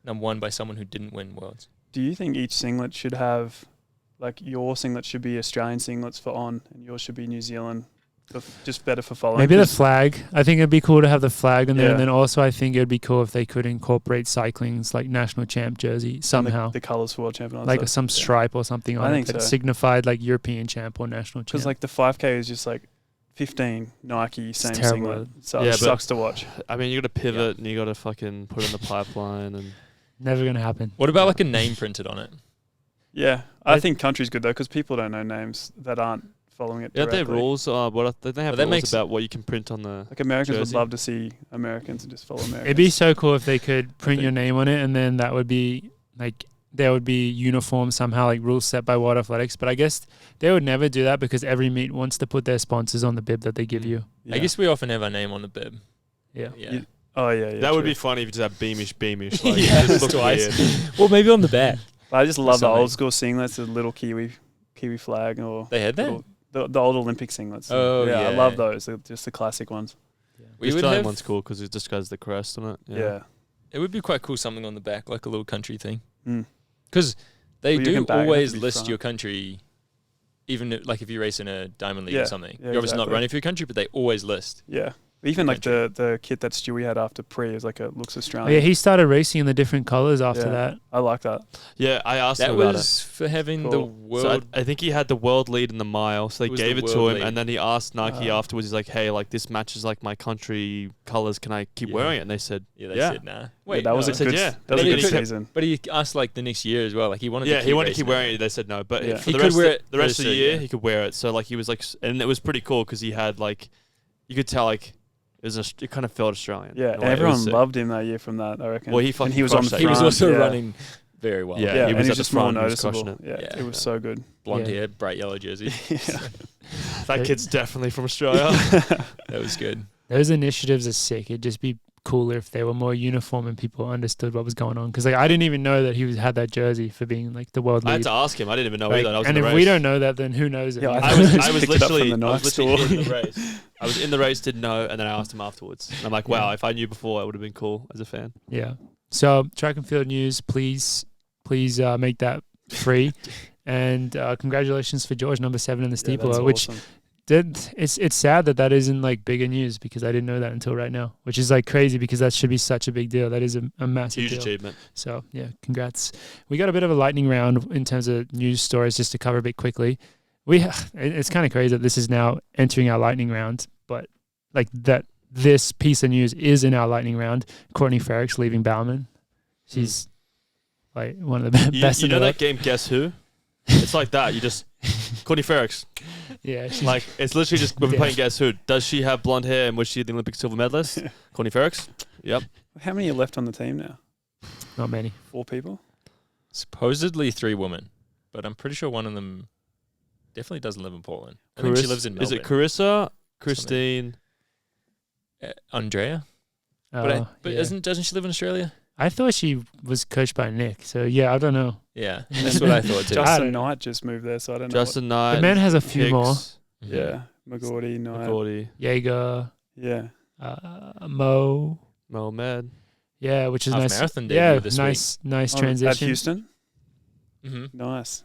number 1 by someone who didn't win Worlds. Do you think each singlet should have, like your singlet should be Australian singlets for on, and yours should be New Zealand, just better for following? Maybe the 'Cause- flag. I think it'd be cool to have the flag in there, Yeah. and then also I think it'd be cool if they could incorporate cycling's like national champ jersey and somehow, the colours for world champion. like some stripe or something I on it think that so. signified like European champ or national champ. Because like the 5K is just like 15 Nike same terrible. singlet, so Yeah, it but- sucks to watch. I mean, you got to pivot and you got to fucking put in the pipeline and. Never gonna happen. What about like a name printed on it? Yeah, I think country's good though because people don't know names that aren't following it. Yeah, directly. their rules are they have that rules makes- about what you can print on the. Like Americans jersey. would love to see Americans and just follow Americans. It'd be so cool if they could print think- your name on it, and then that would be like there would be uniform somehow, like rules set by World Athletics. But I guess they would never do that because every meet wants to put their sponsors on the bib that they give you. Yeah. I guess we often have our name on the bib. Yeah. Yeah. You- Oh yeah, that would true. be funny if you just have beamish. Like, Yeah, it just look twice. weird. Well, maybe on the back. But I just love the something. old school singlets, the little Kiwi flag, or They had that. little- the old Olympic singlets. Oh, I yeah. love those. They're just the classic ones. We The would Australian have, one's cool because it just has the crest on it. Yeah. It would be quite cool, something on the back, like a little country thing. Mm. Because they Well, you do can bag it, always it'd be list front. your country, even like if you race in a diamond league Yeah, or something. yeah, You're obviously not exactly. running for your country, but they always list. Yeah. Even like Country. the kit that Stewie had after pre is like a looks Oh, Australian. yeah, he started racing in the different colors after Yeah. that. I like that. Yeah, I asked That him about it. was for having the Cool. world. So I think he had the world lead in the mile, so It they was the gave it to world him, lead. and then he asked Nike Ah. afterwards. He's like, "Hey, like this matches like my country colors. Can I keep Yeah. wearing it?" And they said, yeah, they yeah. said nah. Yeah, Wait, that was no. a said good. yeah. That was a Then good he could- season. But he asked like the next year as well. Like he wanted. "Yeah, to he wanted to racing keep wearing it." They said no, but Yeah. for He the could rest, wear of, it the rest of for the the year, year. he could wear it. So like he was like, and it was pretty cool because he had like, you could tell like it kind of felt Australian. Yeah, in a and way. It everyone was sick. loved him that year from that. I reckon. Well, he and fucking he was on crushed the that He was front, also yeah. running very well. Yeah. Yeah, he and was he's at the just more front, he was noticeable. crushing Yeah, Yeah. it was so good. Blonde Yeah. hair, bright yellow jersey. Yeah. That kid's definitely from Australia. That was good. Those initiatives are sick. It'd just be cooler if they were more uniform and people understood what was going on. Because like I didn't even know that had that jersey for being like the world I had lead. to ask him. I didn't even know Like, either. I was and in if the we race. don't know that, then who knows it? Yeah, you know? I I was Just picked it up from literally, the I was knife literally in store. the race. I was in the race, didn't know, and then I asked him afterwards. And I'm like, wow, if I knew before, it would have been cool as a fan. Yeah. So track and field news, please make that free. And congratulations for George, number 7 in the Yeah, steeple, that's which awesome. it's sad that isn't like bigger news because I didn't know that until right now, which is like crazy because that should be such a big deal. That is a massive Huge deal. achievement. So yeah, congrats. We got a bit of a lightning round in terms of news stories just to cover a bit quickly. It's kind of crazy that this is now entering our lightning round, but like that this piece of news is in our lightning round. Courtney Frerichs leaving Bowerman. She's like one of the best You in know the that game, Guess Who? It's like that. You just, Courtney Frerichs. Yeah, she's Like, it's literally just, we've been Yeah. playing Guess Who. Does she have blonde hair and was she the Olympic silver medalist? Courtney Frerichs? Yep. How many are left on the team now? not many. 4 people. Supposedly 3 women, but I'm pretty sure one of them definitely doesn't live in Portland. I think she lives in Is Melbourne. it Carissa, Christine? Andrea? Oh, But yeah. doesn't she live in Australia? I thought she was coached by Nick. So yeah, I don't know. Yeah, that's what I thought too. I don't Justin know. Knight just moved there, so I don't know. Justin Knight. The man has a few Hicks, more. Mhm. Yeah, McGordy, Knight. McGordy, Jaeger, Yeah, Mo. Mohamed. Yeah, which is Half nice. marathon debut Yeah, this nice at transition. Houston. Mm-hmm. Nice.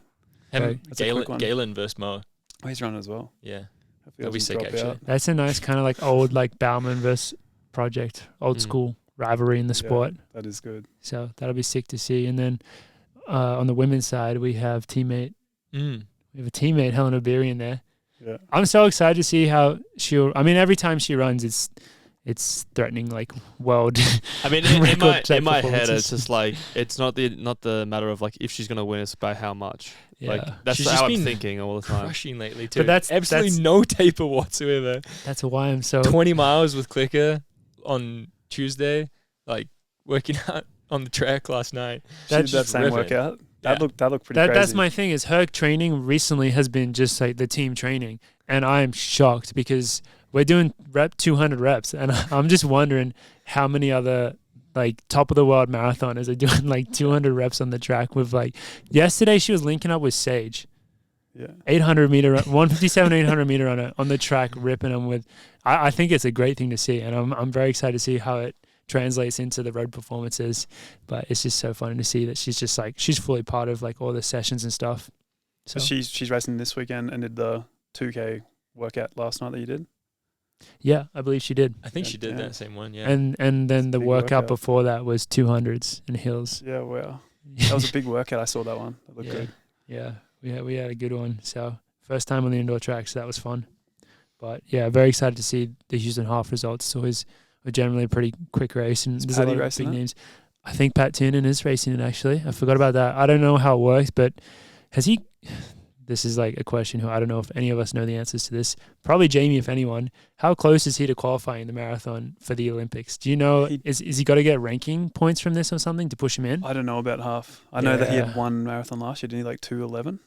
Okay. That's a quick one. Galen versus Mo. Oh, he's running as well. Yeah. Hope he That'd be doesn't sick, drop out. actually. That's a nice kind of like old like Bowerman versus Project, old Mm. school rivalry in the Yeah. sport. That is good. So that'll be sick to see. And then on the women's side, we have a teammate Helen O'Beary in there. Yeah. I'm so excited to see how she'll. I mean, every time she runs, it's threatening like world. I mean, Record in my head, performances. it's just like it's not the matter of like if she's gonna win, it's by how much. Yeah. Like that's She's how just I'm been thinking all the time. Crushing lately too. But that's absolutely no taper whatsoever. That's why I'm so. 20 miles with Clicker on Tuesday, like working out on the track last night. She did that just same ripping. workout. Yeah. That looked pretty crazy. That's my thing. Is her training recently has been just like the team training, and I'm shocked because we're doing 200 reps, and I'm just wondering how many other like top of the world marathoners are doing like 200 reps on the track with like yesterday she was linking up with Sage. Yeah. 800 meter, 157, 800 meter on the track, ripping them with. I think it's a great thing to see, and I'm very excited to see how it translates into the road performances. But it's just so funny to see that she's just like she's fully part of like all the sessions and stuff. So So she's racing this weekend and did the 2K workout last night that you did. yeah, I believe she did. I think Yeah, she did yeah. that same one, yeah. And then It's a the big workout workout. before that was 200s and hills. Yeah, wow. That was a big workout. I saw that one. That looked Yeah. good. Yeah, we had a good one. So first time on the indoor track, so that was fun. But yeah, very excited to see the Houston half results. It's always generally a pretty quick race, and Is there's a Paddy lot of racing big it? names. I think Pat Tiernan is racing it actually. I forgot about that. I don't know how it works, but has he? this is like a question who I don't know if any of us know the answers to this. Probably Jamie, if anyone. How close is he to qualifying the marathon for the Olympics? Do you know, is he got to get ranking points from this or something to push him in? I don't know about half. I know that he had one marathon last year. Didn't he, like 2:11?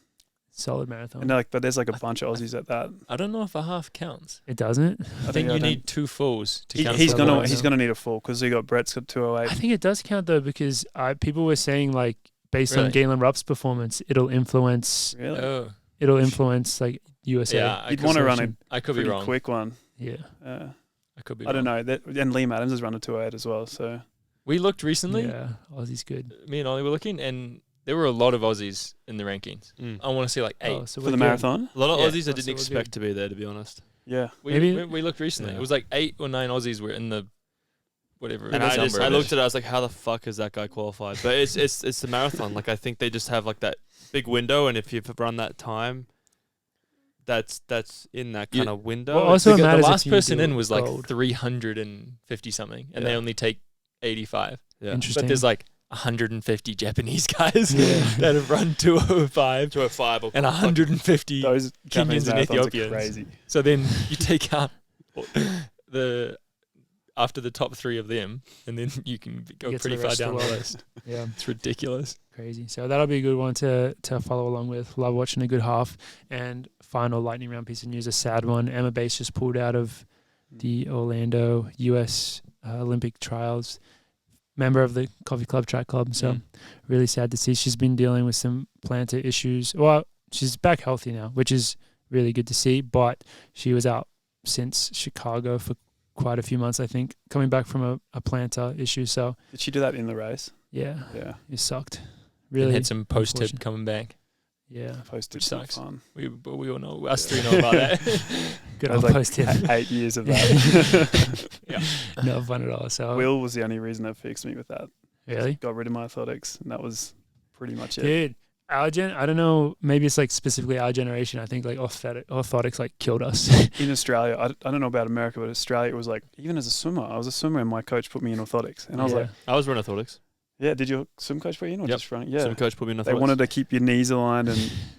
Solid marathon. And but there's like a bunch of Aussies at that. I don't know if a half counts. It doesn't? I think you need 2 fulls to count. He's gonna need a full because Brett's got 2:08. I think it does count though, because people were saying like based on Galen Rupp's performance, it'll influence. Really? Oh. It'll influence like USA. Yeah, you'd want to run I could be wrong. Quick one. Yeah. I could be. I don't know. And Liam Adams has run a 2:08 as well. So we looked recently. Yeah, Aussie's good. Me and Ollie were looking, and there were a lot of Aussies in the rankings. I want to see like 8 so for the marathon. A lot of Aussies I didn't expect to be there, to be honest. Yeah. We looked recently. It was like 8 or 9 Aussies were in the whatever. And I looked at it. I was like, how the fuck has that guy qualified? But it's the marathon. Like I think they just have like that big window, and if you've run that time, that's in that kind of window. Well, also the matters last if you person do in was like gold. 350 something, and they only take 85. Yeah. Interesting. But there's like 150 Japanese guys that have run 205 and 150 those Kenyans and Ethiopians. Are crazy. So then you take out after the top 3 of them, and then you can go pretty far down the list. Yeah, it's ridiculous. Crazy. So that'll be a good one to follow along with. Love watching a good half. And final lightning round piece of news, a sad one. Emma Bates just pulled out of the Orlando U.S. Olympic trials. Member of the Coffee Club Track Club. So really sad to see. She's been dealing with some plantar issues. Well, she's back healthy now, which is really good to see. But she was out since Chicago for quite a few months, I think, coming back from a plantar issue. So did she do that in the race? Yeah. It sucked. Really Really had some post-tip coming back. Yeah. Post-tip sucks. Fun. We all know, us 3 know about that. Good old like post-tip. 8 years of that. No fun at all. So Will was the only reason that fixed me with that. Really? Got rid of my orthotics, and that was pretty much it. Dude, our I don't know, maybe it's like specifically our generation. I think like orthotics like killed us. In Australia, I don't know about America, but Australia, it was like, even as a swimmer, I was a swimmer and my coach put me in orthotics. And I was like, I was running orthotics. yeah, did your swim coach put you in or just running? Yeah. Swim coach put me in orthotics. They wanted to keep your knees aligned,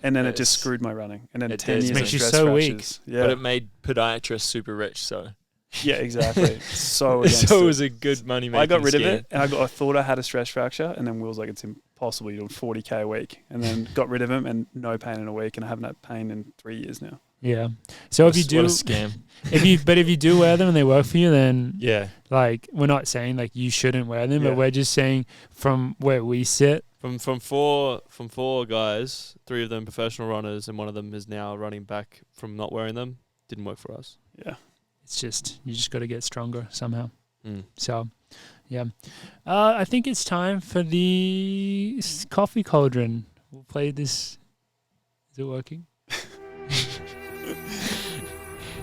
and then it just screwed my running. And then 10 years makes of you stress so weak. fractures. Yeah. But it made podiatrists super rich, so. Yeah, exactly. So against it was a good money making I got rid scheme. of it, and I thought I had a stress fracture, and then Will's like, it's impossible. You're doing 40K a week. And then got rid of him, and no pain in a week, and I haven't had pain in 3 years now. Yeah. So if you do, what a scam. if you do wear them and they work for you, then Yeah. like we're not saying like you shouldn't wear them, Yeah. but we're just saying from where we sit. From four guys, 3 of them professional runners, and one of them is now running back from not wearing them. Didn't work for us. Yeah. It's just you just got to get stronger somehow. Mm. So, yeah, I think it's time for the Coffee Cauldron. We'll play this. Is it working?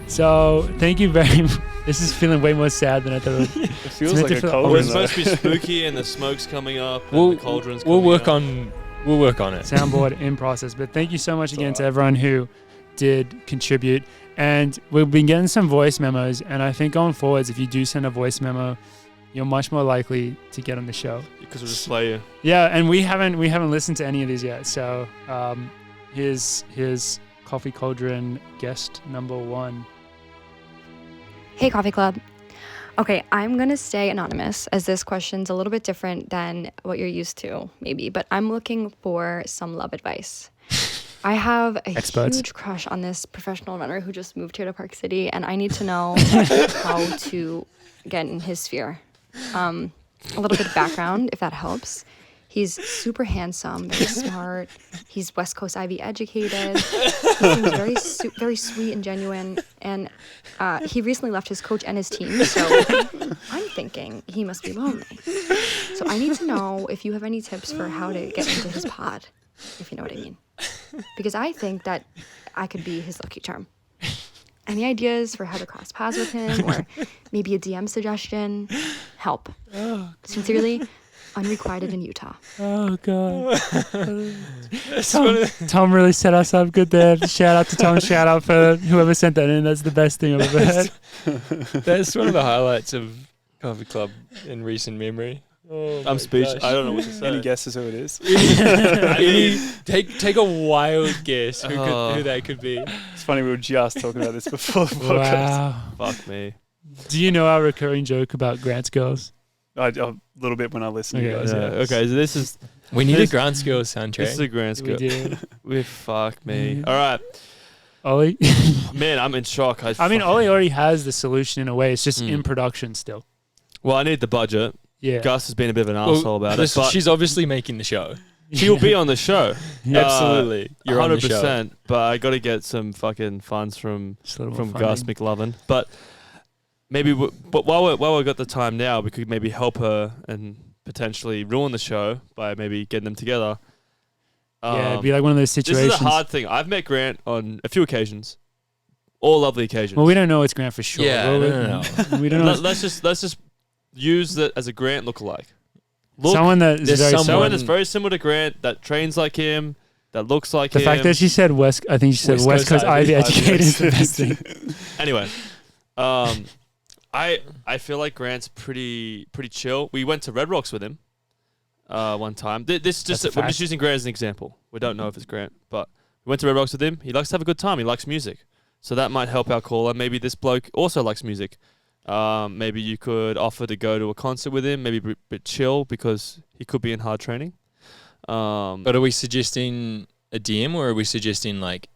So, thank you very much. This is feeling way more sad than I thought it would. It feels like a different- cold. Well, it's supposed to be spooky, and the smoke's coming up, and the cauldron's We'll coming work up. on it. Soundboard in process. But thank you so much It's again all to right. everyone who did contribute. And we've been getting some voice memos. And I think going forwards, if you do send a voice memo, you're much more likely to get on the show. Because we'll just play you. Yeah, and we haven't listened to any of these yet. So here's Coffee Cauldron guest number 1. Hey, Coffee Club. Okay, I'm going to stay anonymous as this question's a little bit different than what you're used to, maybe, but I'm looking for some love advice. I have a huge crush on this professional runner who just moved here to Park City, and I need to know how to get in his sphere. A little bit of background, if that helps. He's super handsome, very smart. He's West Coast Ivy educated. He seems very sweet and genuine. And he recently left his coach and his team, so I'm thinking he must be lonely. So I need to know if you have any tips for how to get into his pod, if you know what I mean. Because I think that I could be his lucky charm. Any ideas for how to cross paths with him, or maybe a DM suggestion? Help. Sincerely, Unrequited in Utah. Oh, God. Tom really set us up good there. Shout out to Tom. Shout out for whoever sent that in. That's the best thing I've ever heard. That's one of the highlights of Coffee Club in recent memory. I'm speechless. I don't know what to say. Any guesses who it is? Take a wild guess who that could be. It's funny, we were just talking about this before the podcast. Wow. Fuck me. Do you know our recurring joke about Grant's girls? A little bit when I listen to you guys. Yeah. Yeah. Okay, so this is We need a Grand Skills soundtrack. this is a grand We scope. do. Fuck me. Yeah. All right, Ollie? man, I'm in shock. I mean, Ollie already has the solution in a way. It's just Mm. in production still. Well, I need the budget. Yeah. Gus has been a bit of an asshole about it, but she's obviously making the show. she'll be on the show. Absolutely. You're on the show. 100%. But I got to get some fucking funds from Just a little more Gus funding. McLovin. But maybe, but while we got the time now, we could maybe help her and potentially ruin the show by maybe getting them together. Yeah, it'd be like one of those situations. This is a hard thing. I've met Grant on a few occasions, all lovely occasions. Well, we don't know it's Grant for sure. Yeah, Well, no. we don't know. Let's just use that as a Grant lookalike. Someone that is there's very someone- Someone that's very similar to Grant, that trains like him, that looks like The him. fact that she said I think she said West West Coast Coast Ivy Ivy educated is the best thing. Anyway, I feel like Grant's pretty chill. We went to Red Rocks with him one time. This just That's a we're fact. just using Grant as an example. We don't know if it's Grant, but we went to Red Rocks with him. He likes to have a good time. He likes music, so that might help our caller. Maybe this bloke also likes music. Maybe you could offer to go to a concert with him. Maybe a bit chill because he could be in hard training. But are we suggesting a DM or are we suggesting like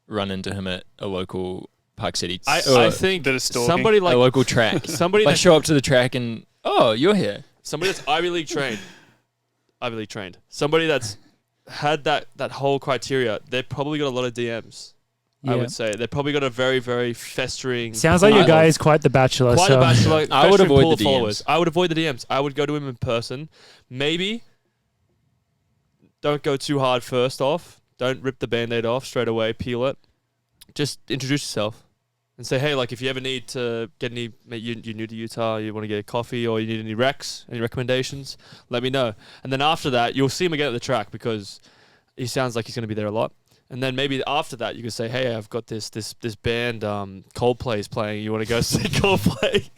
run into him at a local Park City? I think Bit of stalking. somebody a like local track. somebody Like that show up to the track and you're here. somebody that's Ivy League trained. Somebody that's had that whole criteria. They've probably got a lot of DMs. I Yeah. would say they've probably got a very, very festering. Sounds like your guy is quite the bachelor. quite so a bachelor. I would festering avoid pool the of followers. DMs. I would avoid the DMs. I would go to him in person. Maybe don't go too hard first off. Don't rip the Band-Aid off straight away. Peel it. Just introduce yourself and say, hey, like if you ever need to get you're new to Utah, you want to get a coffee or you need any recs, any recommendations, let me know. And then after that, you'll see him again at the track because he sounds like he's going to be there a lot. And then maybe after that, you can say, hey, I've got this band, Coldplay's playing. You want to go see Coldplay?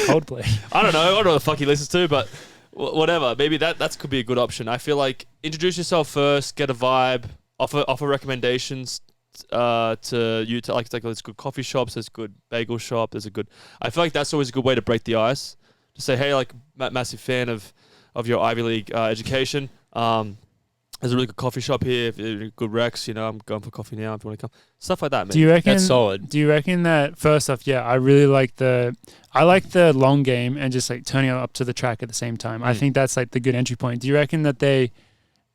Coldplay. I don't know what the fuck he listens to, but whatever. Maybe that could be a good option. I feel like introduce yourself first, get a vibe, offer recommendations to Utah. Like there's good coffee shops, there's good bagel shop, I feel like that's always a good way to break the ice. To say, hey, like massive fan of your Ivy League education. There's a really good coffee shop here. If you're good recs, I'm going for coffee now. If you want to come, stuff like that. Do you reckon? That's solid. Do you reckon that first off, yeah, I really like the long game and just like turning up to the track at the same time. I think that's like the good entry point. Do you reckon that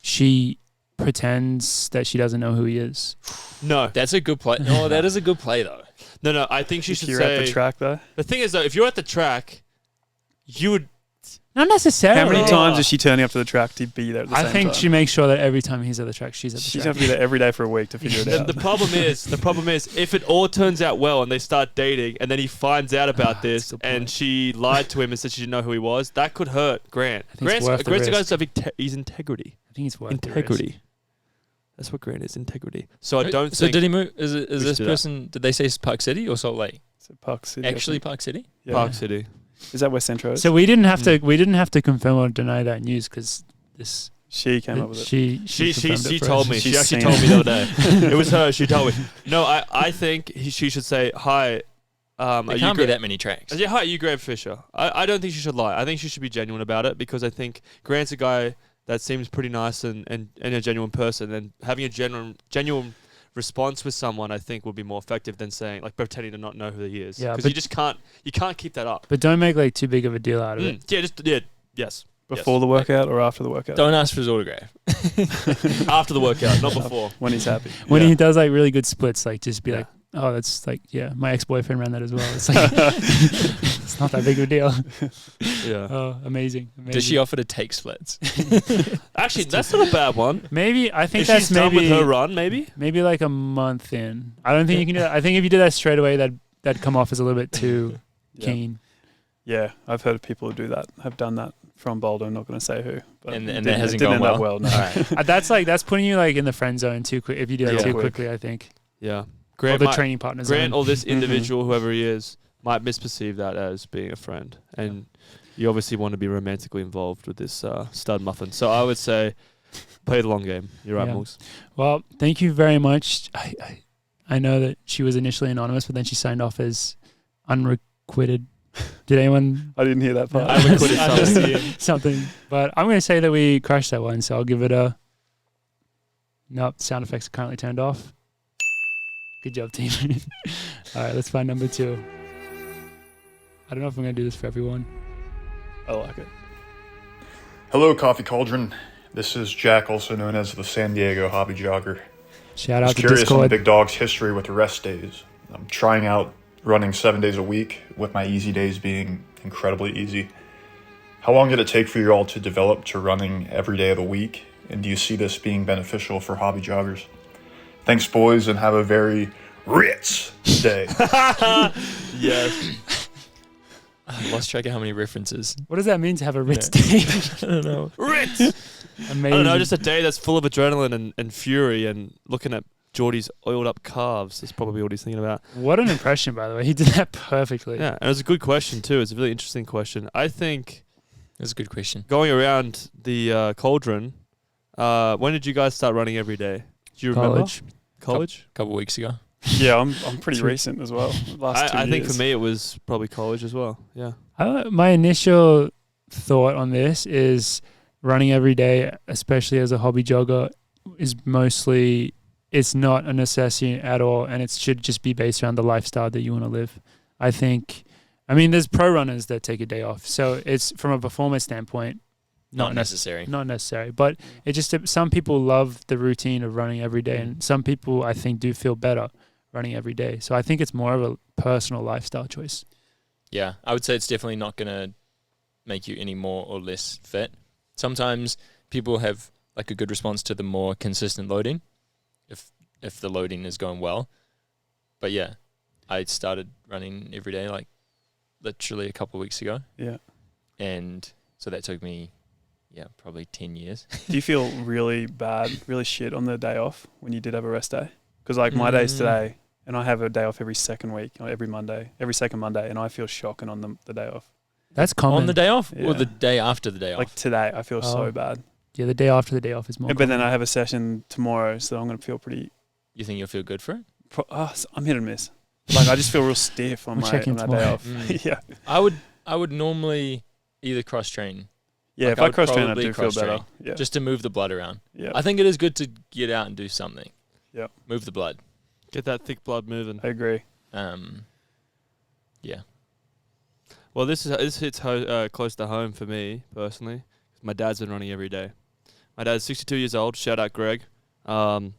she pretends that she doesn't know who he is? No, That's a good play. No, that is a good play though. no. I think she If should you're say at the track though. The thing is though, if you're at the track, you would. Not necessarily. How many times is she turning up to the track to be there at the same I think time? she makes sure that every time he's at the track, she's at the She's track. have to be there every day for a week to figure it out. The problem is, if it all turns out well and they start dating, and then he finds out about this, a good point. and she lied to him and said she didn't know who he was, that could hurt Grant. I think it's worth the Grant's a guy risk. that's he's integrity. I think it's worth the risk. Integrity. That's what Grant is. Integrity. So I don't So think did he move? Is we this should do that. person? Did they say Park City or Salt Lake? It's at Park City. I Actually, think. Park City. Yeah. Park City. Is that where Centro is? So we didn't have to confirm or deny that news because this She came up with it. she confirmed it She for told us. me. She She's actually seen told it. me the other day. It was her. She told me. No, I think she should say hi. There can't be that many tracks. Yeah, hi, you Grant Fisher. I don't think she should lie. I think she should be genuine about it because I think Grant's a guy that seems pretty nice and a genuine person, and having a genuine response with someone I think would be more effective than saying like pretending to not know who he is. Yeah, Because but- you just can't keep that up. But don't make like too big of a deal out of it. Yes. Before the workout or after the workout? Don't ask for his autograph. After the workout, not before. When he's happy. When Yeah. he does like really good splits, like just be Yeah. like, oh, that's like, yeah, my ex-boyfriend ran that as well. It's like, it's not that big of a deal. Yeah. Oh, amazing. Does she offer to take splits? Actually, that's not a bad one. Maybe, I think If that's she's done maybe, with her run, maybe. maybe like a month in. I don't think you can do that. I think if you did that straight away, that'd come off as a little bit too Yeah. keen. Yeah, I've heard of people who do that, have done that from Boulder. I'm not going to say who. But And it that didn't- hasn't it didn't gone end up well? No. All right. That's putting you like in the friend zone too quick if you do that Yeah. too Quick. quickly, I think. Yeah. Or Grant, the training partners. Grant or this Mhm. individual, whoever he is, might misperceive that as being a friend. And you obviously want to be romantically involved with this stud muffin. So I would say play the long game. You're right, Morgs. Well, thank you very much. I know that she was initially anonymous, but then she signed off as unrequited. Did anyone? I didn't hear that part. Unrequited something. But I'm going to say that we crushed that one, so I'll give it a... Nope, sound effects are currently turned off. Good job, team. All right, let's find number 2. I don't know if I'm going to do this for everyone. I like it. Hello, Coffee Cauldron. This is Jack, also known as the San Diego Hobby Jogger. Shout I out to was curious on Discord. the Big Dog's history with the rest days. I'm trying out running 7 days a week, with my easy days being incredibly easy. How long did it take for you all to develop to running every day of the week? And do you see this being beneficial for hobby joggers? Thanks, boys, and have a very Ritz day. Yes. I lost track of how many references. What does that mean to have a Ritz day? I don't know. Ritz! Amazing. I don't know, just a day that's full of adrenaline and fury and looking at Geordie's oiled up calves is probably what he's thinking about. What an impression, by the way. He did that perfectly. Yeah, and it was a good question too. It's a really interesting question. I think That's a good question. going around the cauldron, when did you guys start running every day? Do you remember? College? A couple weeks ago. Yeah, I'm pretty recent as well. Last 2 I think years. for me it was probably college as well. Yeah. My initial thought on this is running every day, especially as a hobby jogger, is mostly, it's not a necessity at all, and it should just be based around the lifestyle that you want to live. I think, there's pro runners that take a day off, so it's from a performance standpoint, Not necessary. Not necessary, but it just, some people love the routine of running every day, and some people I think do feel better running every day. So I think it's more of a personal lifestyle choice. Yeah, I would say it's definitely not going to make you any more or less fit. Sometimes people have like a good response to the more consistent loading, if the loading is going well. But yeah, I started running every day like literally a couple of weeks ago. Yeah. And so that took me, probably 10 years. Do you feel really bad, really shit on the day off when you did have a rest day? Because like my day's today, and I have a day off every second week, every second Monday, and I feel shocking on the day off. That's common. On the day off Yeah. or the day after the day off? Like today, I feel so bad. Yeah, the day after the day off is more But then I have a session tomorrow, so I'm going to feel pretty... You think you'll feel good for it? I'm hit and miss. Like I just feel real stiff on We'll my check in day tomorrow. off. Mm. Yeah. I would normally either cross train. Yeah, Like, if I I would cross train, I probably do feel cross-train. better. Yeah. Just to move the blood around. Yeah. I think it is good to get out and do something. Yeah. Move the blood. Get that thick blood moving. I agree. Yeah. Well, this hits close to home for me personally. My dad's been running every day. My dad's 62 years old. Shout out Greg. Lover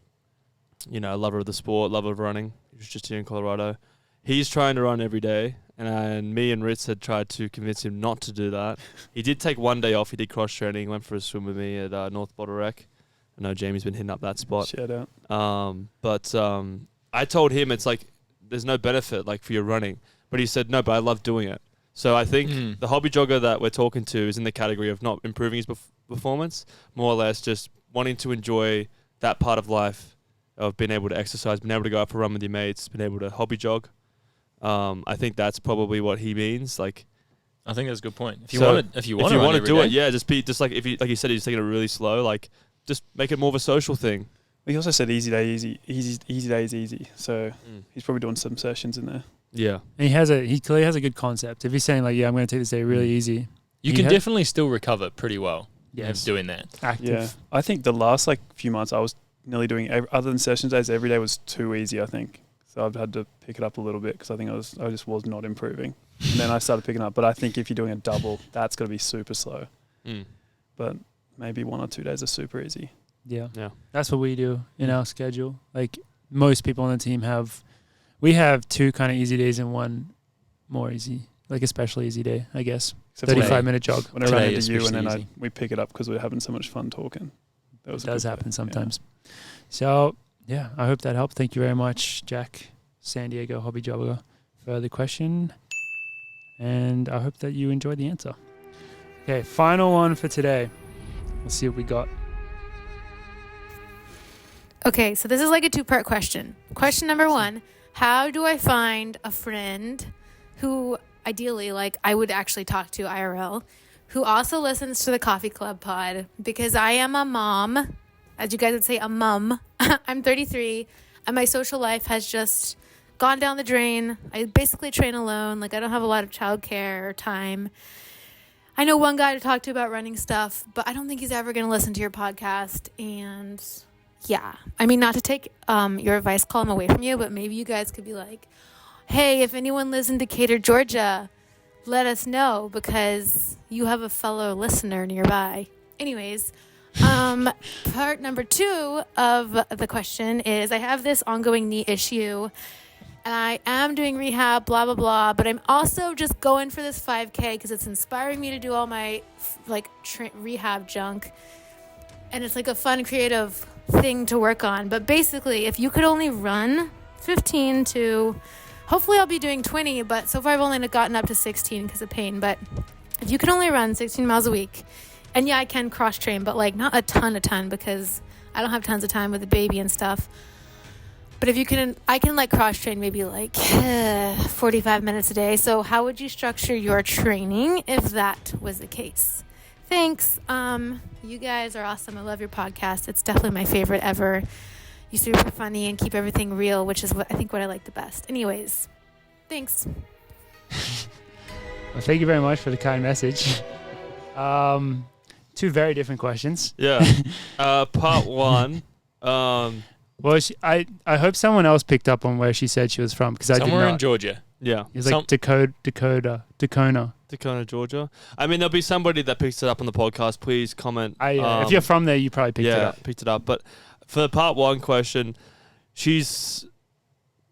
of the sport, lover of running. He was just here in Colorado. He's trying to run every day, and me and Ritz had tried to convince him not to do that. He did take one day off. He did cross training. Went for a swim with me at North Boulder Rec. I know Jamie's been hitting up that spot. Shout out. But I told him it's like there's no benefit like for your running, but he said no, but I love doing it. So I think the hobby jogger that we're talking to is in the category of not improving his performance, more or less just wanting to enjoy that part of life of being able to exercise, being able to go out for a run with your mates, being able to hobby jog. I think that's probably what he means. Like, I think that's a good point. If you So, want if you to want to do it, yeah, just like if you like you said, he's taking it really slow. Like, just make it more of a social thing. He also said easy day is easy. So he's probably doing some sessions in there. Yeah, And he clearly has a good concept. If he's saying like, I'm going to take this day really easy. You He can ha- definitely still recover pretty well. Yes. Doing that. Active. Yeah. I think the last few months I was nearly doing other than session days, every day was too easy, I think. So I've had to pick it up a little bit because I think I just was not improving. And then I started picking up. But I think if you're doing a double, that's going to be super slow. But maybe 1 or 2 days are super easy. Yeah. yeah. That's what we do in our schedule. Like most people on the team we have 2 kind of easy days and 1 more easy, like a special easy day, I guess. Except for 35-minute jog. when I run Today into you and then especially easy. we pick it up because we're having so much fun talking. That was It a does good happen day. sometimes. So, yeah, I hope that helped. Thank you very much, Jack, San Diego Hobby Jogger, for the question. And I hope that you enjoyed the answer. Okay, final one for today. Let's see what we got. Okay, so this is like a 2-part question. Question number 1, how do I find a friend who ideally, like, I would actually talk to IRL, who also listens to the Coffee Club pod, because I am a mom, as you guys would say, a mum. I'm 33, and my social life has just gone down the drain. I basically train alone. Like, I don't have a lot of childcare or time. I know one guy to talk to about running stuff, but I don't think he's ever going to listen to your podcast. And yeah, I mean, not to take your advice column away from you, but maybe you guys could be like, hey, if anyone lives in Decatur, Georgia, let us know, because you have a fellow listener nearby. Anyways, part number 2 of the question is, I have this ongoing knee issue, and I am doing rehab, blah, blah, blah, but I'm also just going for this 5K because it's inspiring me to do all my rehab junk. And it's like a fun, creative thing to work on. But basically, if you could only run 15 to, hopefully I'll be doing 20, but so far I've only gotten up to 16 because of pain. But if you could only run 16 miles a week, and yeah, I can cross train, but like not a ton because I don't have tons of time with the baby and stuff. But if you can, I can like cross train maybe like 45 minutes a day. So how would you structure your training if that was the case? Thanks. You guys are awesome. I love your podcast. It's definitely my favorite ever. You're super funny and keep everything real, which is what I like the best. Anyways, thanks. Well, thank you very much for the kind message. 2 very different questions. Yeah. Part 1. Well, I hope someone else picked up on where she said she was from, because I did not. Somewhere in Georgia. Yeah. It's like Tacona. Tacona, Georgia. I mean, there'll be somebody that picks it up on the podcast. Please comment. If you're from there, you probably picked it up. Yeah, picked it up. But for the part 1 question, she's,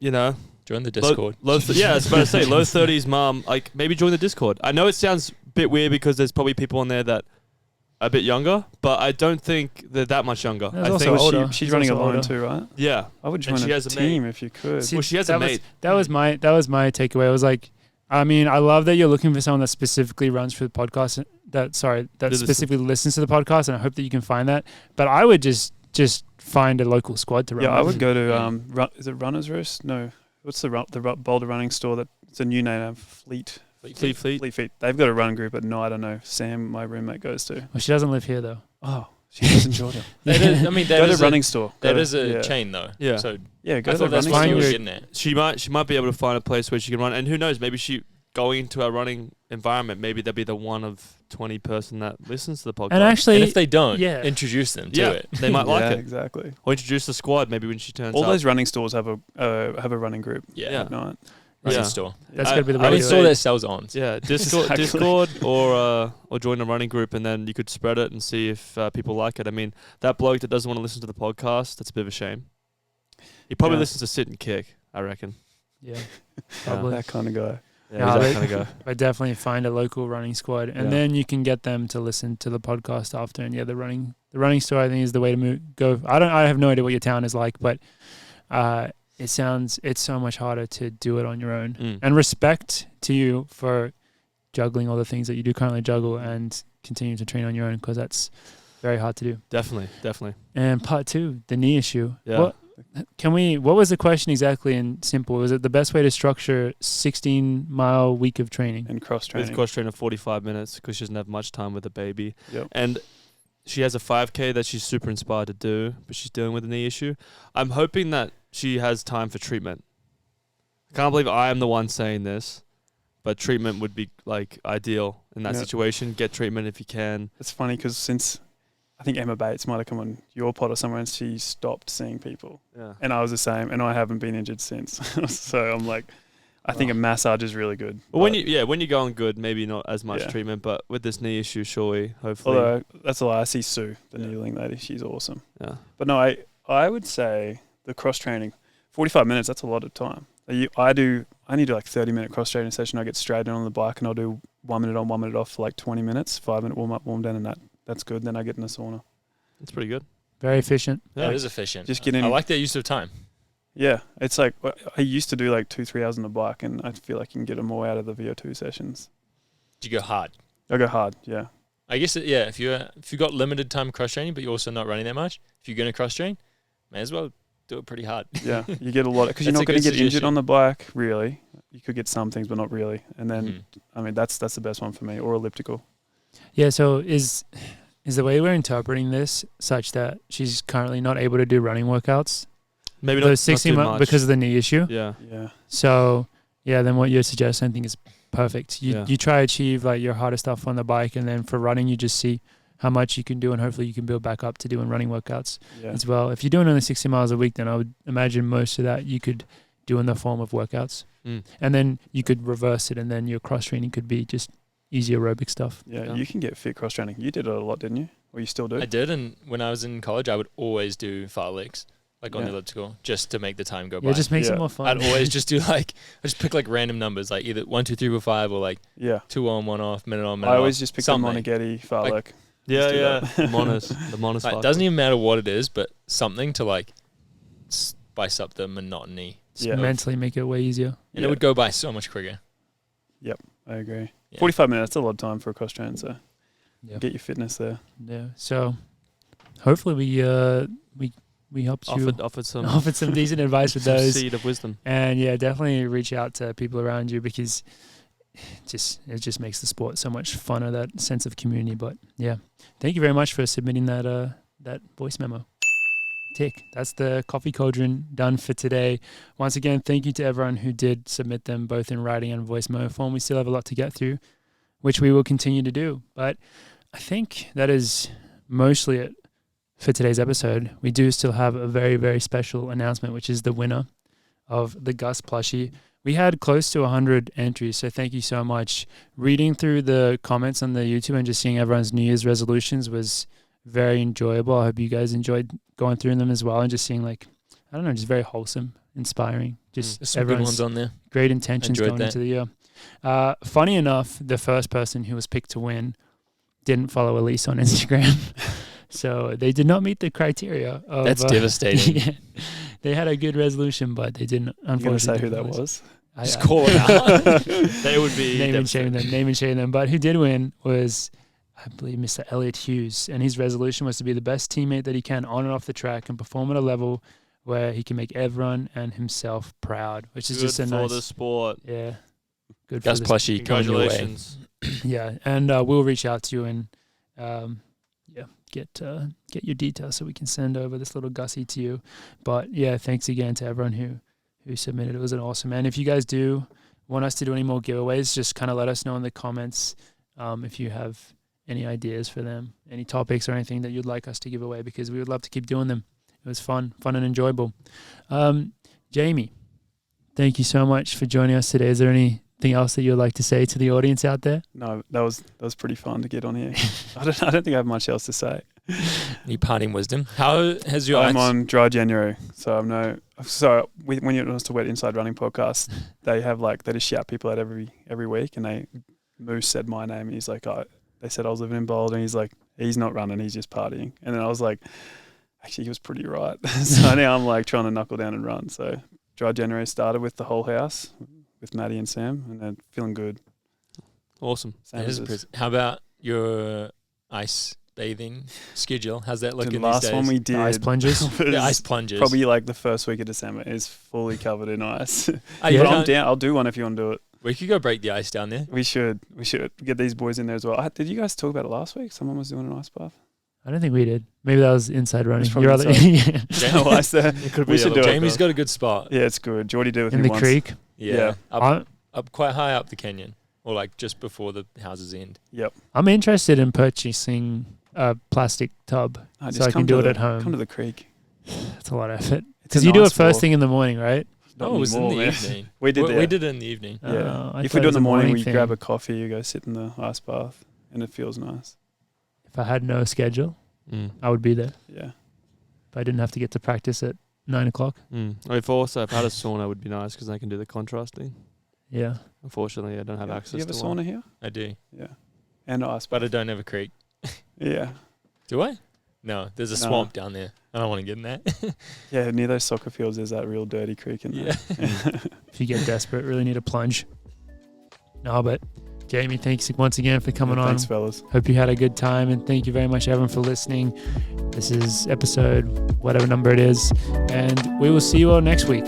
join the Discord. I was about to say, low 30s mom. Like, maybe join the Discord. I know it sounds a bit weird because there's probably people on there that a bit younger, but I don't think they're that much younger. There's I think older. She's running alone too, right? Yeah. I would join she a has a team if you could. See, well, she has a mate. That was my takeaway. I was like, I mean, I love that you're looking for someone that specifically runs for the podcast. That specifically listens to the podcast, and I hope that you can find that. But I would just find a local squad to run. Yeah, with. I would go to is it Runner's Roost? No, what's the Boulder running store? That it's a new name. Fleet. They've got a run group at night. I know Sam, my roommate, goes to. Well, she doesn't live here though. Oh, she lives in Georgia. Go to the running store. That is a chain though. Yeah. So yeah, go I to thought the that's running what store. you were getting at. She might be able to find a place where she can run, and who knows? Maybe she going into a running environment. Maybe they'll be the one of 20 person that listens to the podcast. And actually, and if they don't, introduce them to it. They might like it. Exactly. Or introduce the squad. Maybe when she turns all up. those running stores have a running group. Yeah. At night. Running store. That's gotta be the way. Running store that sells ons. Yeah, Discord or join a running group, and then you could spread it and see if people like it. I mean, that bloke that doesn't want to listen to the podcast, that's a bit of a shame. He probably listens to Sit and Kick, I reckon. Yeah, probably that kind of guy. Yeah, he's that kind of guy. But definitely find a local running squad, and then you can get them to listen to the podcast after. And the running store, I think, is the way to go. I have no idea what your town is like, but it's so much harder to do it on your own. And respect to you for juggling all the things that you do currently juggle and continue to train on your own, because that's very hard to do. Definitely. And part 2, the knee issue. Yeah. What was the question exactly in simple? Was it the best way to structure 16-mile week of training? And cross training. With cross training of 45 minutes because she doesn't have much time with the baby. Yep. And she has a 5K that she's super inspired to do, but she's dealing with a knee issue. I'm hoping that she has time for treatment. I can't believe I am the one saying this, but treatment would be like ideal in that situation. Get treatment if you can. It's funny because since I think Emma Bates might have come on your pod or somewhere and she stopped seeing people. Yeah. And I was the same, and I haven't been injured since. So I'm like, I think a massage is really good. Well, when you're going good, maybe not as much treatment, but with this knee issue, surely, hopefully. Although that's a lie. I see Sue, the kneeling lady. She's awesome. Yeah. But no, I would say the cross training, 45 minutes. That's a lot of time. I need to do like 30-minute cross training session. I get straight in on the bike and I'll do 1 minute on, 1 minute off for like 20 minutes, 5-minute warm up, warm down, and that's good. Then I get in the sauna. That's pretty good. Very efficient. Yeah, it is efficient. Just get in. I like that use of time. Yeah, it's like I used to do like 2-3 hours on the bike, and I feel like you can get more out of the VO2 sessions. Do you go hard? I go hard, yeah. I guess if you got limited time cross training, but you're also not running that much, if you're going to cross train, may as well do it pretty hard. Yeah, you get a lot because you're not going to get injured on the bike. Really, you could get some things, but not really. And then, I mean, that's the best one for me, or elliptical. Yeah. So is the way we're interpreting this such that she's currently not able to do running workouts? Maybe Those not 60 too months much. because of the knee issue. Yeah. Yeah. So yeah, then what you're suggesting I think is perfect. You Yeah. you try to achieve like your harder stuff on the bike, and then for running you just see how much you can do, and hopefully you can build back up to doing running workouts Yeah. as well. If you're doing only 60 miles a week, then I would imagine most of that you could do in the form of workouts, and then you could reverse it, and then your cross training could be just easy aerobic stuff. Yeah, you can get fit cross training. You did it a lot, didn't you? Or you still do? I did, and when I was in college, I would always do fartleks, like on Yeah. the elliptical, just to make the time go Yeah, by. it just makes it Yeah. more fun. I'd always just do like, I just pick like random numbers, like either 1, 2, 3, 4, 5, or like Yeah. 2 on, 1 off, minute on, minute I off. always just pick the something. Moneghetti fartlek. Yeah, do yeah. that. The monos. Like, it doesn't even matter what it is, but something to like spice up the monotony. Yeah. Mentally make it way easier. And it would go by so much quicker. I agree. Yeah. 45 minutes, that's a lot of time for a cross train, so Yeah. get your fitness there. Yeah. So hopefully we helped you Offered some offered some decent advice with some those. seed of wisdom. And yeah, definitely reach out to people around you, because it just makes the sport so much funner, that sense of community. But yeah, thank you very much for submitting that voice memo. Tick. That's the Coffee Cauldron done for today. Once again, thank you to everyone who did submit them, both in writing and voice memo form. We still have a lot to get through, which we will continue to do. But I think that is mostly it for today's episode. We do still have a very, very special announcement, which is the winner of the Gus plushie. We had close to 100 entries, so thank you so much. Reading through the comments on the YouTube and just seeing everyone's New Year's resolutions was very enjoyable. I hope you guys enjoyed going through them as well, and just seeing, like, I don't know, just very wholesome, inspiring. Just There's some good everyone's ones on there. great intentions Enjoyed going that. into the year. Funny enough, the first person who was picked to win didn't follow Elise on Instagram. So they did not meet the criteria. That's devastating. Yeah. They had a good resolution, but they didn't, You going to unfortunately. say who that didn't was? Just call it out. They would be Name and shame them. But who did win was, I believe, Mr. Elliot Hughes. And his resolution was to be the best teammate that he can on and off the track and perform at a level where he can make everyone and himself proud, which is good just a for nice, the sport. yeah, good Gus for the plushie coming your way. Congratulations. Yeah, and we'll reach out to you and get your details so we can send over this little Gussie to you. But yeah, thanks again to everyone who submitted. It was an awesome. And if you guys do want us to do any more giveaways, just kind of let us know in the comments if you have any ideas for them, any topics or anything that you'd like us to give away, because we would love to keep doing them. It was fun and enjoyable. Jamie, thank you so much for joining us today. Is there anything else that you'd like to say to the audience out there? No, that was pretty fun to get on here. I don't think I have much else to say. Any parting wisdom? How has your I'm ice- on dry January, so when you listen to Wet Inside Running podcast, they just shout people out every week, and Moose said my name, and he's like, they said I was living in Boulder, and he's like, he's not running, he's just partying. And then I was like, actually, he was pretty right. So now I'm like trying to knuckle down and run. So dry January started with the whole house, with Maddie and Sam, and they're feeling good. Awesome. Same That is as us. impressive. How about your ice bathing schedule? How's that The looking last these days? one we did, The ice plunges. was The ice plunges. probably like the first week of December, is fully covered in ice. Oh, But you I'm can't- down. I'll do one if you want to do it. We could go break the ice down there. We should get these boys in there as well. Did you guys talk about it last week? Someone was doing an ice bath. I don't think we did. Maybe that was inside running. It's probably Your other, inside. yeah. No ice there. It could We be should the do other it. way. Jamie's got a good spot. Yeah, it's good. Jordy did it with in me the once. creek. Yeah. Up quite high up the canyon, or like just before the houses end. I'm interested in purchasing a plastic tub so I can do it at home. Come to the creek. That's a lot of effort. It's Because a you do nice it first walk. thing in the morning, right? Not Oh, it was in anymore, the man. evening. We did We did it in the evening. Yeah. I If thought we do it in was the a morning, we thing. grab a coffee, you go sit in the ice bath, and it feels nice. If I had no schedule, I would be there. Yeah. If I didn't have to get to practice at 9 o'clock. If I had a sauna, it would be nice because I can do the contrasting. Yeah. Unfortunately, I don't have Yeah. access You have a to sauna one. here? I do, Yeah. And an ice but bath. I don't have a creek. Yeah. Do I? No, there's a No. swamp down there. I don't want to get in that. Yeah, near those soccer fields, there's that real dirty creek in there. If you get desperate, really need a plunge. No, but Jamie, thanks once again for coming on. Thanks, fellas. Hope you had a good time, and thank you very much, everyone, for listening. This is episode whatever number it is, and we will see you all next week.